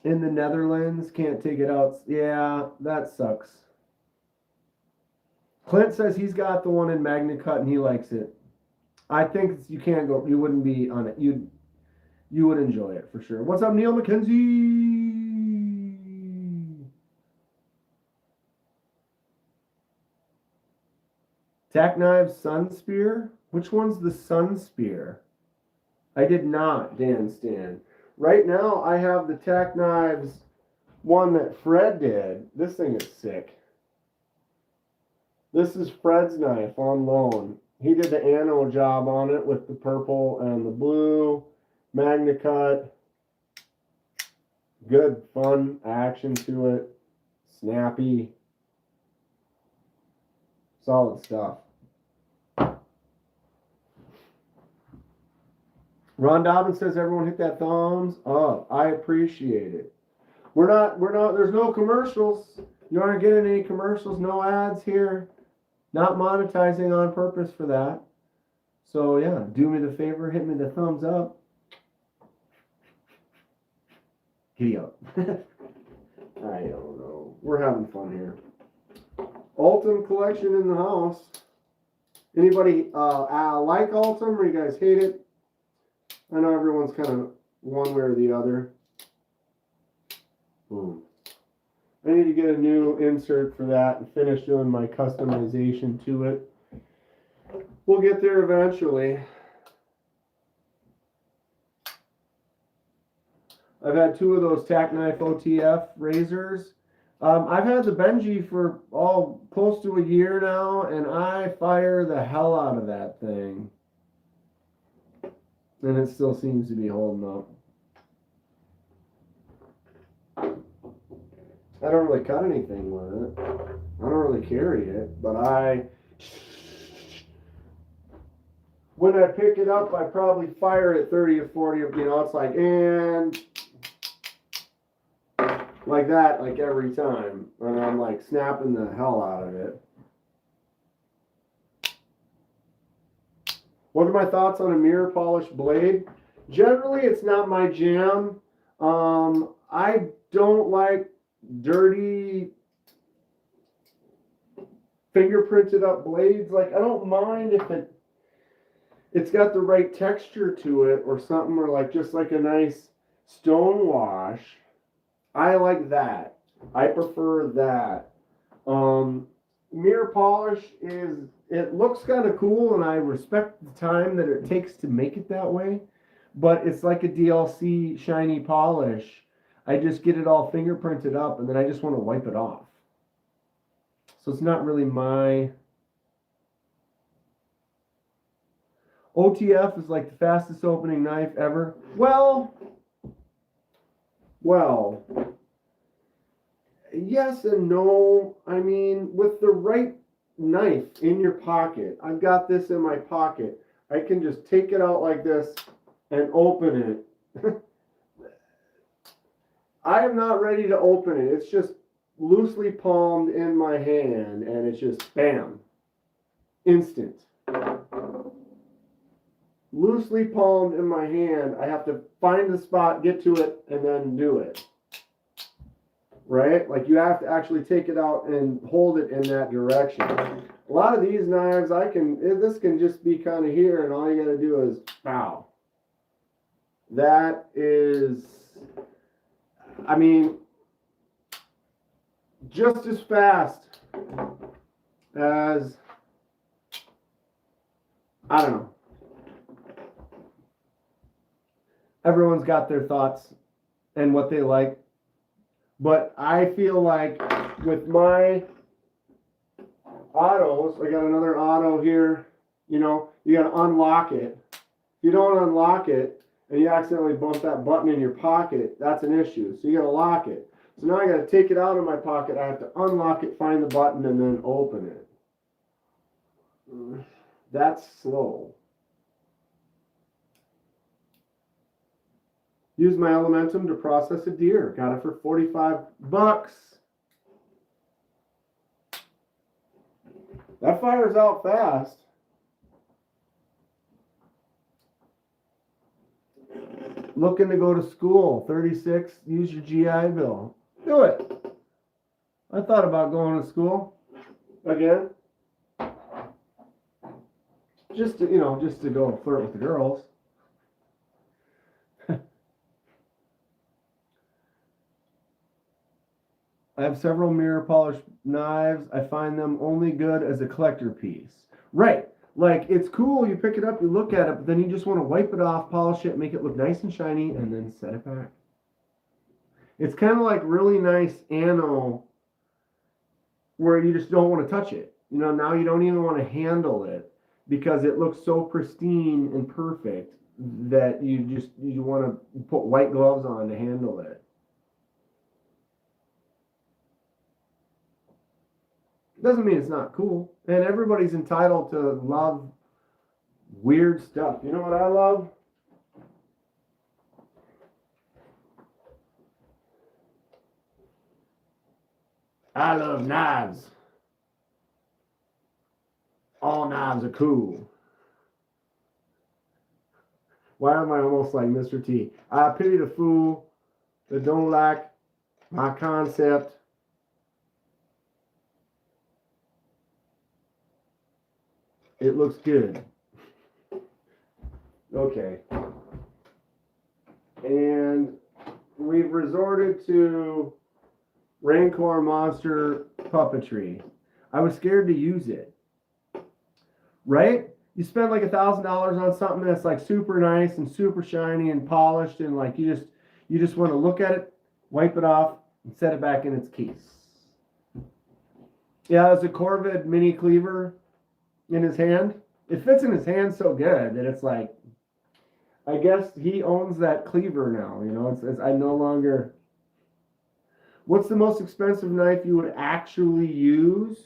In the Netherlands, can't take it out. Yeah, that sucks. Clint says he's got the one in MagnaCut and he likes it. I think you can't go. You wouldn't be on it. You would enjoy it for sure. What's up, Neil McKenzie? Tack Knives Sun Spear. Which one's the Sun Spear? I did not, Dan Stan. Right now, I have the Tack Knives one that Fred did. This thing is sick. This is Fred's knife on loan. He did the anno job on it with the purple and the blue. MagnaCut. Good, fun action to it. Snappy. Solid stuff. Ron Dobbins says everyone hit that thumbs up. I appreciate it. We're not, there's no commercials. You aren't getting any commercials, no ads here. Not monetizing on purpose for that. So yeah, do me the favor, hit me the thumbs up. Giddy up. I don't know. We're having fun here. Ultem collection in the house. Anybody like Ultem or you guys hate it? I know everyone's kind of one way or the other. Boom. I need to get a new insert for that and finish doing my customization to it. We'll get there eventually. I've had two of those Tack Knife OTF razors. I've had the Benji for close to a year now, and I fire the hell out of that thing. And it still seems to be holding up. I don't really cut anything with it. I don't really carry it, but when I pick it up, I probably fire it 30 or 40, it's like, and like that, like every time. And I'm like snapping the hell out of it. What are my thoughts on a mirror polished blade? Generally, it's not my jam. I don't like dirty fingerprinted up blades. Like, I don't mind if it's got the right texture to it or something, or like just like a nice stone wash. I like that. I prefer that. Mirror polish it looks kind of cool, and I respect the time that it takes to make it that way, but it's like a DLC shiny polish. I just get it all fingerprinted up, and then I just want to wipe it off. So it's not really my... OTF is like the fastest opening knife ever. Well, yes and no. I mean, with the right knife in your pocket, I've got this in my pocket. I can just take it out like this and open it. I am not ready to open it. It's just loosely palmed in my hand, and it's just bam. Instant. Loosely palmed in my hand. I have to find the spot, get to it, and then do it. Right? Like, you have to actually take it out and hold it in that direction. A lot of these knives, this can just be kind of here, and all you got to do is pow. That is, I mean, just as fast as, I don't know. Everyone's got their thoughts and what they like. But I feel like with my autos, I got another auto here, you know, you got to unlock it. If you don't unlock it and you accidentally bump that button in your pocket, that's an issue. So you got to lock it. So now I got to take it out of my pocket. I have to unlock it, find the button, and then open it. That's slow. Use my Elementum to process a deer. Got it for $45. That fires out fast. Looking to go to school. 36. Use your GI Bill. Do it. I thought about going to school again. Just to, you know, just to go flirt with the girls. I have several mirror polished knives. I find them only good as a collector piece. Right. Like, it's cool. You pick it up, you look at it, but then you just want to wipe it off, polish it, make it look nice and shiny, and then set it back. It's kind of like really nice anno where you just don't want to touch it. You know, now you don't even want to handle it because it looks so pristine and perfect that you want to put white gloves on to handle it. Doesn't mean it's not cool. And everybody's entitled to love weird stuff. You know what I love? I love knives. All knives are cool. Why am I almost like Mr. T? I pity the fool that don't like my concept. It looks good. Okay. And we've resorted to Rancor Monster puppetry. I was scared to use it. Right? You spend like $1,000 on something that's like super nice and super shiny and polished, and like you just want to look at it, wipe it off, and set it back in its case. Yeah, it's a Corvid mini cleaver in his hand. It fits in his hand so good that it's like, I guess he owns that cleaver now. You know, it's I no longer. What's the most expensive knife you would actually use?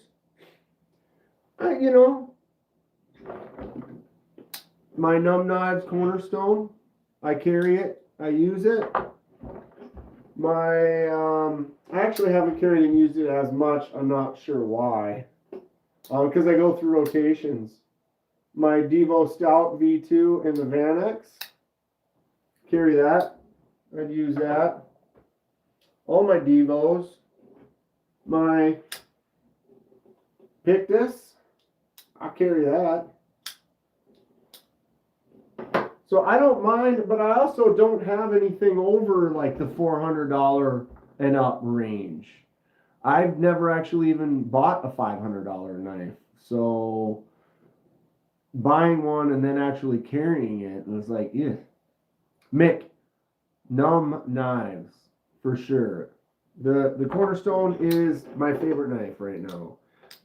You know, my Numb Knives Cornerstone. I carry it. I use it. I actually haven't carried and used it as much. I'm not sure why. Because I go through rotations. My Devo Stout V2 in the Vanex. Carry that. I'd use that. All my Devos. My Pictus. I'll carry that. So I don't mind, but I also don't have anything over like the $400 and up range. I've never actually even bought a $500 knife. So buying one and then actually carrying it was like, yeah. Mick, Numb Knives, for sure. The Cornerstone is my favorite knife right now.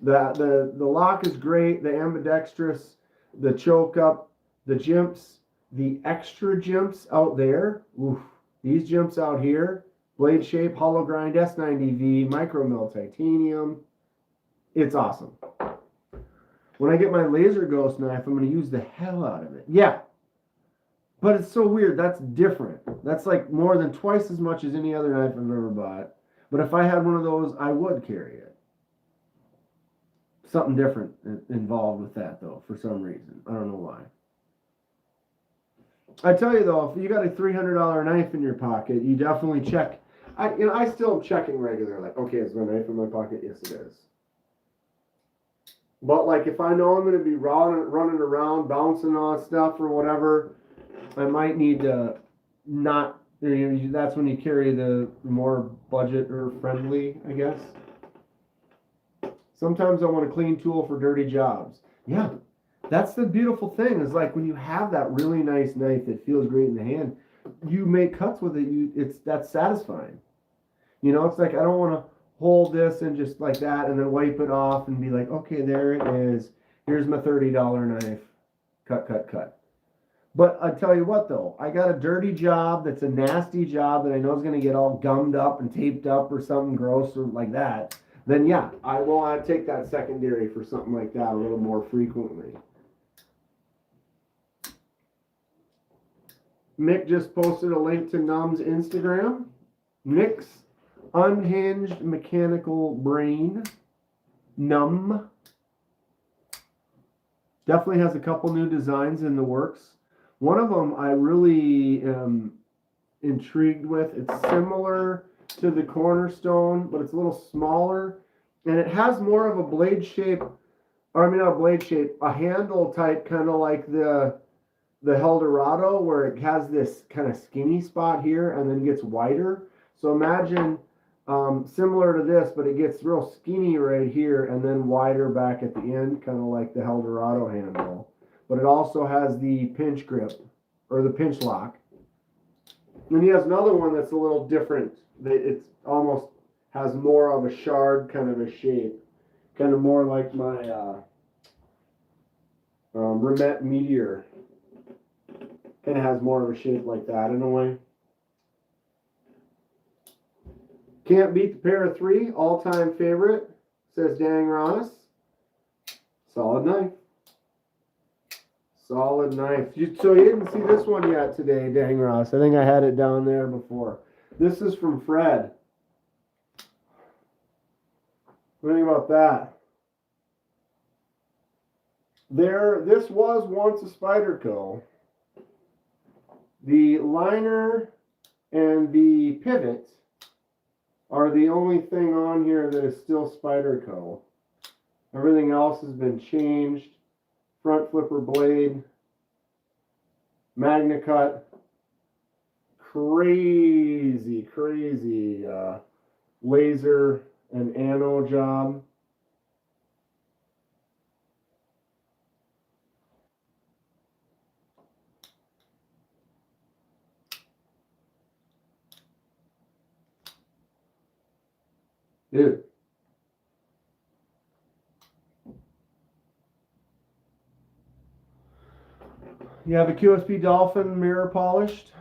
The lock is great, the ambidextrous, the choke up, the jimps, the extra jimps out there. Oof, these jimps out here. Blade shape, hollow grind, S90V, micro mill titanium. It's awesome. When I get my laser ghost knife, I'm going to use the hell out of it. Yeah. But it's so weird. That's different. That's like more than twice as much as any other knife I've ever bought. But if I had one of those, I would carry it. Something different involved with that, though, for some reason. I don't know why. I tell you, though, if you got a $300 knife in your pocket, you definitely check. I still am checking regularly. Like, okay, is my knife in my pocket? Yes, it is. But, like, if I know I'm going to be running around, bouncing on stuff or whatever, I might need to not, that's when you carry the more budget or friendly, I guess. Sometimes I want a clean tool for dirty jobs. Yeah, that's the beautiful thing, is like when you have that really nice knife that feels great in the hand, you make cuts with it, that's satisfying. You know, it's like I don't want to hold this and just like that and then wipe it off and be like, okay, there it is. Here's my $30 knife. Cut, cut, cut. But I tell you what though, I got a dirty job that's a nasty job that I know is going to get all gummed up and taped up or something gross or like that. Then yeah, I will want to take that secondary for something like that a little more frequently. Mick just posted a link to Num's Instagram. Mick's Unhinged Mechanical Brain. Num. Definitely has a couple new designs in the works. One of them I really am intrigued with. It's similar to the Cornerstone, but it's a little smaller. And it has more of a blade shape, or I mean not a blade shape, a handle type, kind of like the Eldorado, where it has this kind of skinny spot here and then gets wider. So imagine similar to this, but it gets real skinny right here and then wider back at the end, kind of like the Eldorado handle. But it also has the pinch grip, or the pinch lock. And he has another one that's a little different. It's almost has more of a shard kind of a shape. Kind of more like my Remet Meteor. Kind of has more of a shape like that in a way. Can't beat the pair of 3, all-time favorite, says Dang Ross. Solid knife. Solid knife. So you didn't see this one yet today, Dang Ross. I think I had it down there before. This is from Fred. What do you think about that? This was once a Spyderco. The liner and the pivot are the only thing on here that is still Spyderco. Everything else has been changed. Front flipper blade, Magna Cut, crazy laser and ano job. Dude. You have a QSP Dolphin mirror polished.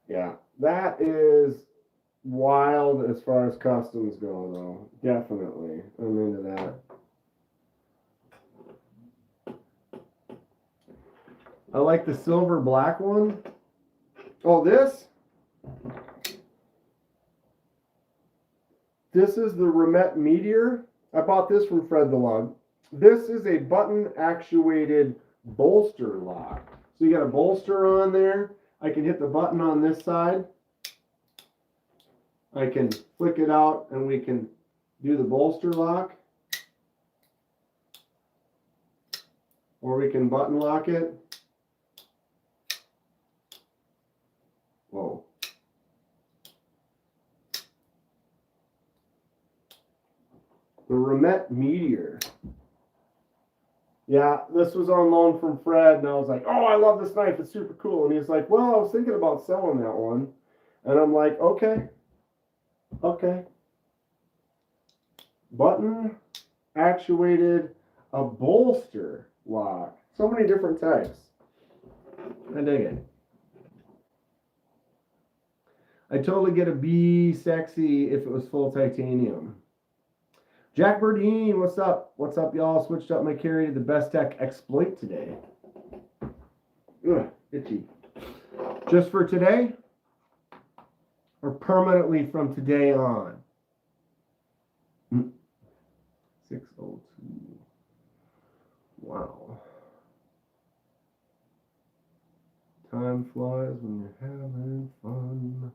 Yeah, that is wild as far as customs go, though. Definitely. I'm into that. I like the silver black one. Oh, this? This is the Remet Meteor. I bought this from Fred the Lug. This is a button-actuated bolster lock. So you got a bolster on there. I can hit the button on this side. I can flick it out and we can do the bolster lock. Or we can button lock it. Whoa. The Remet Meteor. Yeah, this was on loan from Fred, and I was like, oh, I love this knife. It's super cool. And he's like, well, I was thinking about selling that one. And I'm like, okay. Okay. Button actuated a bolster lock. So many different types. I dig it. I totally get a B sexy if it was full titanium. Jack Burdine, what's up? What's up, y'all? Switched up my carry to the Best Tech Exploit today. Ugh, itchy. Just for today? Or permanently from today on? 602. Wow. Time flies when you're having fun.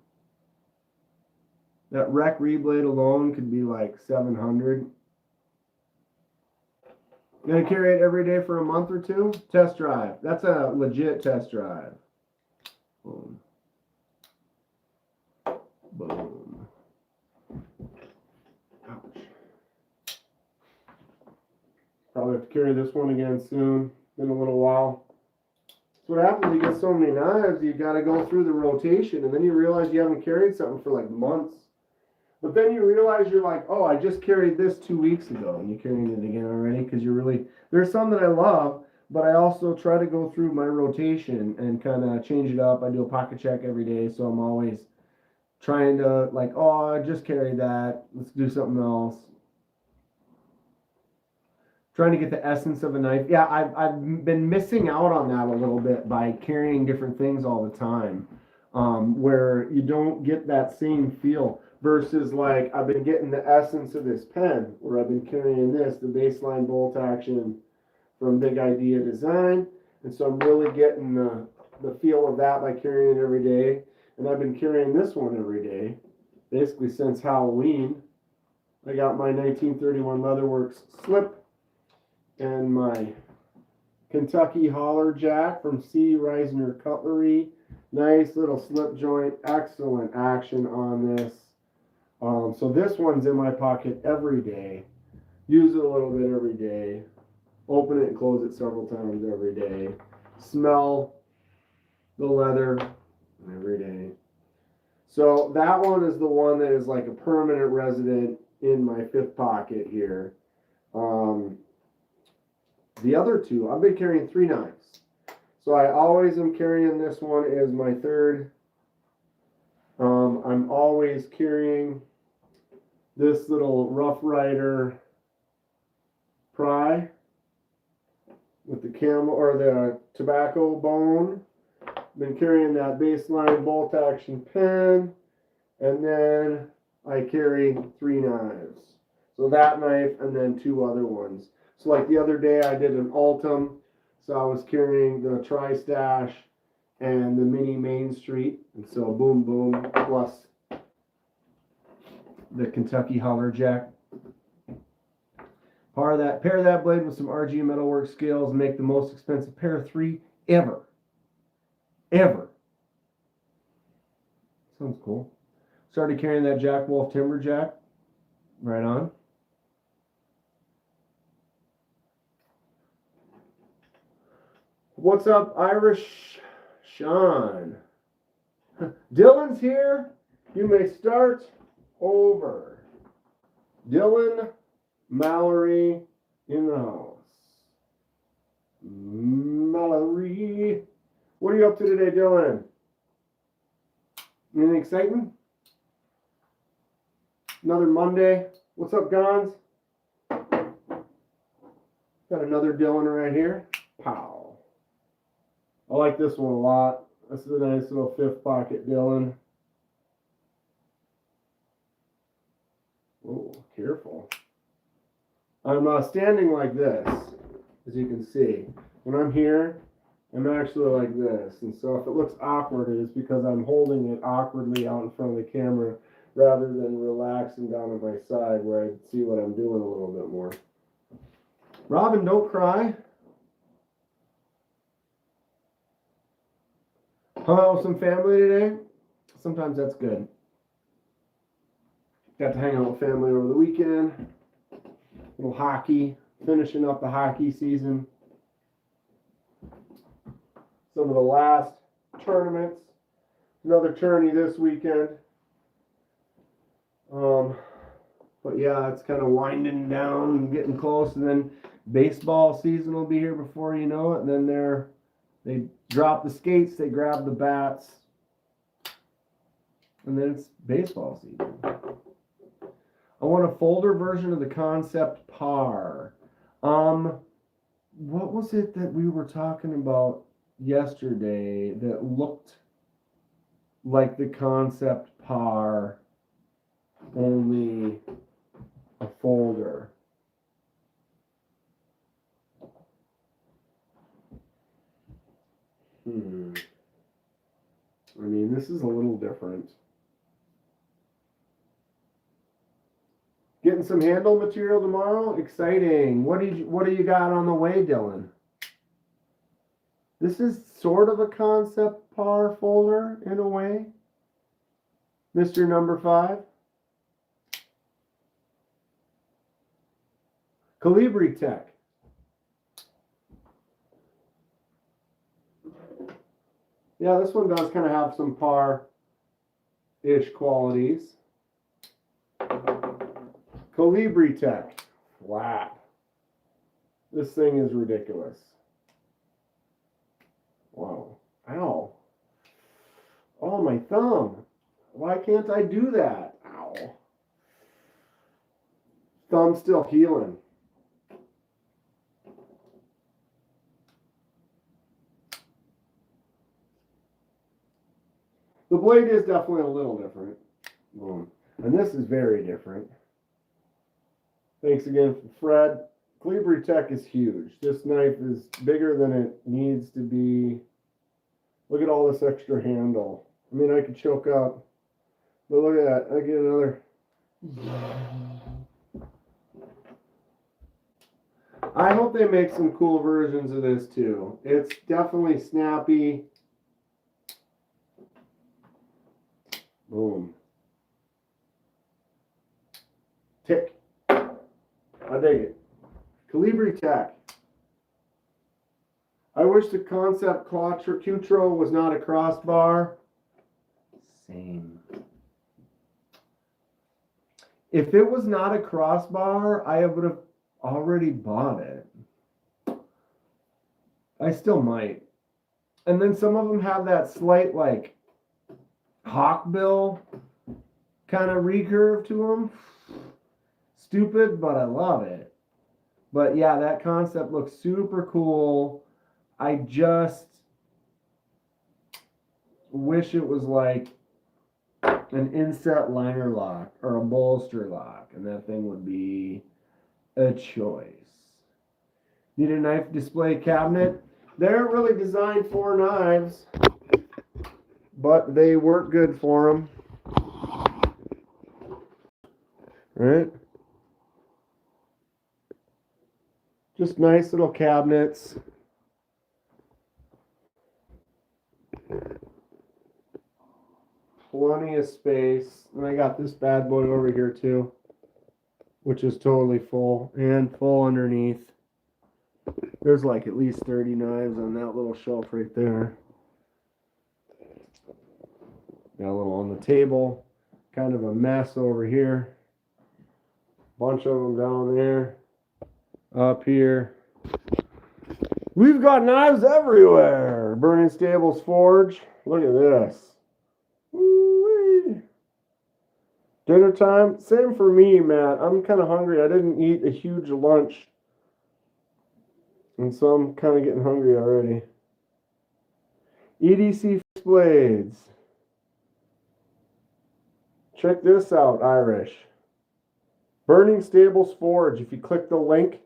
That rec reblade alone could be like 700. Gonna carry it every day for a month or two? Test drive. That's a legit test drive. Boom. Boom. Ouch. Probably have to carry this one again soon. Been a little while. That's what happens. You get so many knives, you got to go through the rotation, and then you realize you haven't carried something for like months. But then you realize you're like, oh, I just carried this 2 weeks ago, and you're carrying it again already because you're really. There's some that I love, but I also try to go through my rotation and kind of change it up. I do a pocket check every day, so I'm always trying to like, oh, I just carried that. Let's do something else. Trying to get the essence of a knife. Yeah, I've been missing out on that a little bit by carrying different things all the time, where you don't get that same feel. Versus like I've been getting the essence of this pen, where I've been carrying this, the baseline bolt action from Big Idea Design, and so I'm really getting the feel of that by carrying it every day. And I've been carrying this one every day, basically since Halloween. I got my 1931 Leatherworks slip and my Kentucky Holler Jack from C. Reisner Cutlery. Nice little slip joint, excellent action on this. So this one's in my pocket every day. Use it a little bit every day. Open it and close it several times every day. Smell the leather every day. So that one is the one that is like a permanent resident in my fifth pocket here. The other two, I've been carrying 3 knives. So I always am carrying this one as my third. I'm always carrying this little Rough Rider pry with the Camel or the tobacco bone. Been carrying that baseline bolt action pen, and then I carry 3 knives. So that knife and then 2 other ones. So like the other day I did an Ultem, so I was carrying the Tri-Stash and the Mini Main Street, and so boom boom plus the Kentucky Holler Jack. Pair that blade with some RG Metalworks scales and make the most expensive pair of 3 ever. Ever. Sounds cool. Started carrying that Jack Wolf Timberjack. Right on. What's up, Irish Sean? Dylan's here. You may start over. Dylan Mallory in the house. Mallory. What are you up to today, Dylan? Anything exciting? Another Monday. What's up, Gons? Got another Dylan right here. Pow. I like this one a lot. This is a nice little fifth pocket Dylan. Oh, careful. I'm standing like this, as you can see. When I'm here, I'm actually like this. And so if it looks awkward, it is because I'm holding it awkwardly out in front of the camera rather than relaxing down on my side where I see what I'm doing a little bit more. Robin, don't cry. Hung out with some family today. Sometimes that's good. Got to hang out with family over the weekend. A little hockey. Finishing up the hockey season. Some of the last tournaments. Another tourney this weekend. But yeah, it's kind of winding down and getting close. And then baseball season will be here before you know it. And then they drop the skates, they grab the bats, and then it's baseball season. I want a folder version of the Concept Par. What was it that we were talking about yesterday that looked like the Concept Par, only a folder? I mean, this is a little different. Getting some handle material tomorrow? Exciting. What do you got on the way, Dylan? This is sort of a concept par folder in a way. Mr. Number 5. Calibri Tech. Yeah, this one does kind of have some par-ish qualities. Calibri Tech. Wow. This thing is ridiculous. Wow. Ow. Oh, my thumb. Why can't I do that? Ow. Thumb's still healing. The blade is definitely a little different. Boom. And this is very different. Thanks again, Fred. Calibri Tech is huge. This knife is bigger than it needs to be. Look at all this extra handle. I mean, I could choke up. But look at that. I get another. I hope they make some cool versions of this too. It's definitely snappy. Boom. Tick. I dig it. Calibri Tech. I wish the Concept Quattro was not a crossbar. Same. If it was not a crossbar, I would have already bought it. I still might. And then some of them have that slight, like, hawkbill kind of recurve to them. Stupid, but I love it. But yeah, that concept looks super cool. I just wish it was like an inset liner lock or a bolster lock, and that thing would be a choice. Need a knife display cabinet? They aren't really designed for knives, but they work good for them. Right? Just nice little cabinets. Plenty of space. And I got this bad boy over here too, which is totally full and full underneath. There's like at least 30 knives on that little shelf right there. Got a little on the table. Kind of a mess over here. Bunch of them down there. Up here. We've got knives everywhere. Burning Stables Forge. Look at this. Woo-wee. Dinner time. Same for me, Matt. I'm kind of hungry. I didn't eat a huge lunch. And so I'm kind of getting hungry already. EDC blades. Check this out, Irish. Burning Stables Forge. If you click the link,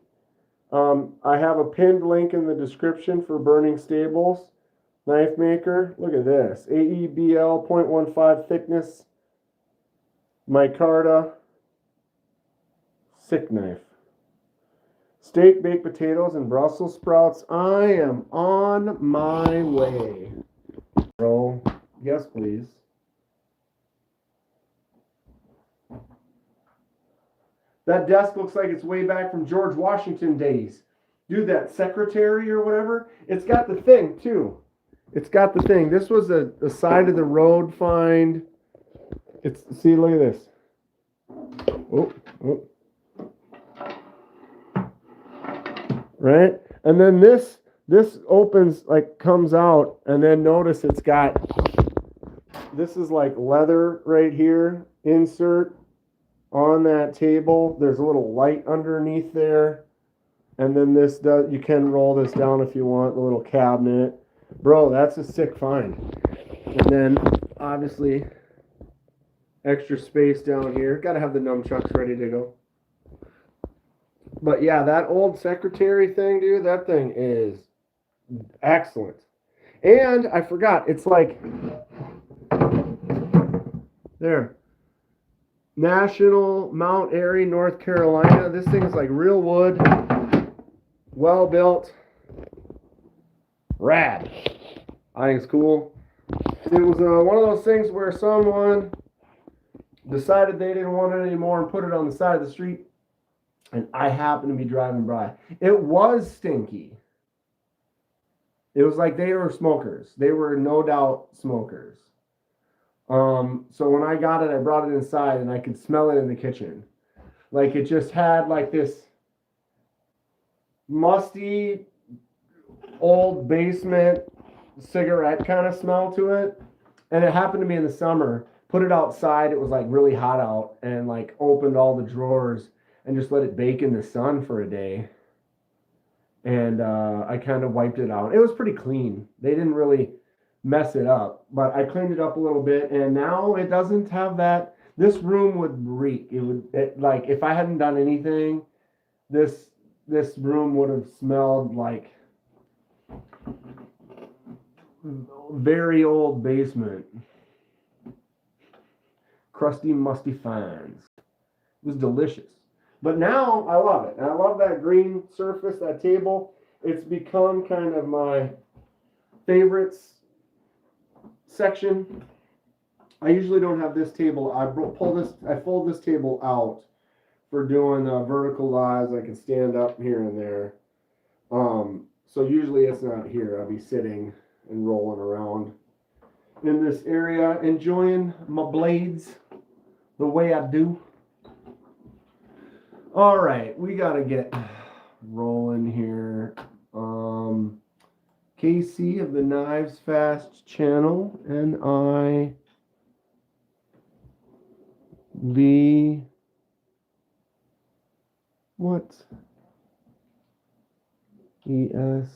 I have a pinned link in the description for Burning Stables knife maker. Look at this. AEBL 0.15 thickness. Micarta. Sick knife. Steak, baked potatoes, and Brussels sprouts. I am on my way. Bro, yes, please. That desk looks like it's way back from George Washington days. Dude, that secretary or whatever, it's got the thing too. It's got the thing. This was a side of the road find. It's, see, look at this. Oh, oh. Right? And then this opens, like, comes out, and then notice it's got, this is like leather right here, insert on that table. There's a little light underneath there. And then this does, you can roll this down if you want, the little cabinet. Bro, that's a sick find. And then, obviously, extra space down here. Got to have the nunchucks ready to go. But yeah, that old secretary thing, dude, that thing is excellent. And I forgot, it's like, there. National Mount Airy, North Carolina. This thing is like real wood, well built, rad. I think it's cool. It was one of those things where someone decided they didn't want it anymore and put it on the side of the street, and I happened to be driving by. It was stinky. It was like they were smokers. They were no doubt smokers. So when I got it, I brought it inside and I could smell it in the kitchen. Like it just had like this musty old basement cigarette kind of smell to it. And it happened to be in the summer. Put it outside. It was like really hot out, and like opened all the drawers and just let it bake in the sun for a day. And I kind of wiped it out. It was pretty clean. They didn't really mess it up, but I cleaned it up a little bit, and now it doesn't have that. This room would reek. Like if I hadn't done anything, this room would have smelled like very old basement, crusty, musty finds. It was delicious. But now I love it. And I love that green surface, that table. It's become kind of my favorites section. I usually don't have this table. I fold this table out for doing vertical lives. I can stand up here and there. So usually it's not here. I'll be sitting and rolling around in this area, enjoying my blades the way I do. All right, we gotta get rolling here. KC of the Knives Fast channel, and I, the what? ES.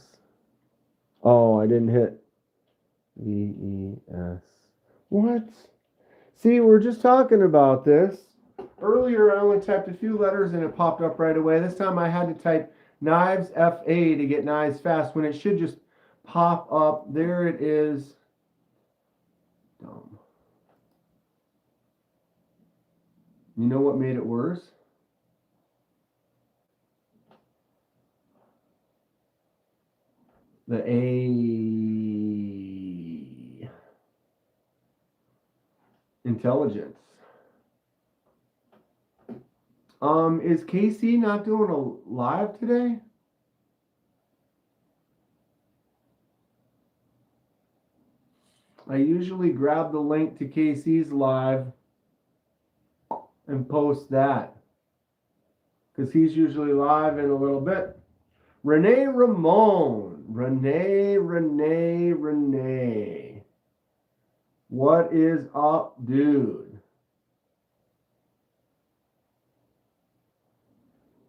Oh, I didn't hit VES. What? See, we're just talking about this. Earlier, I only typed a few letters and it popped up right away. This time I had to type Knives FA to get Knives Fast when it should just pop up. There it is. Dumb. You know what made it worse? The A. Intelligence. Is KC not doing a live today? I usually grab the link to KC's live and post that, because he's usually live in a little bit. Renee Ramon. Renee. What is up, dude?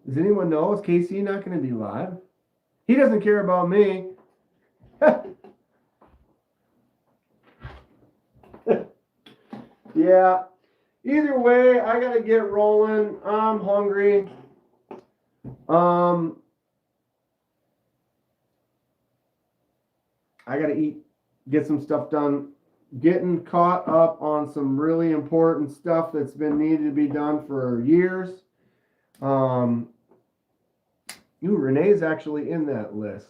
Does anyone know? Is KC not going to be live? He doesn't care about me. Yeah. Either way, I got to get rolling. I'm hungry. I got to eat, get some stuff done. Getting caught up on some really important stuff that's been needed to be done for years. Renee's actually in that list.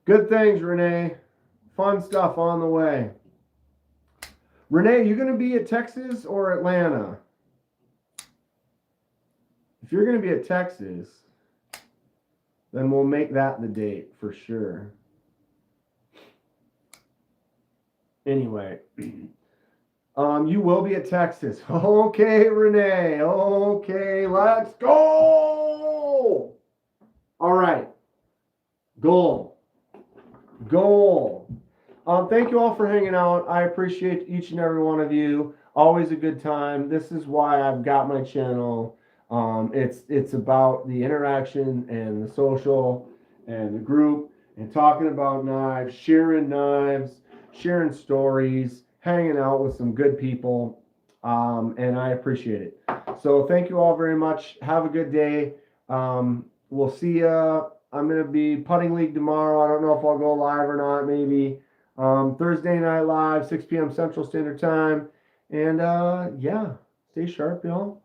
Good things, Renee. Fun stuff on the way. Renee, you going to be at Texas or Atlanta? If you're going to be at Texas, then we'll make that the date for sure. Anyway, you will be at Texas. Okay, Renee. Okay, let's go. All right. Goal. Thank you all for hanging out. I appreciate each and every one of you. Always a good time. This is why I've got my channel. It's about the interaction and the social and the group and talking about knives, sharing stories, hanging out with some good people, and I appreciate it. So thank you all very much. Have a good day. We'll see ya. I'm going to be putting league tomorrow. I don't know if I'll go live or not, maybe. Thursday night live, 6 p.m. Central Standard Time. And yeah, stay Stay sharp, y'all.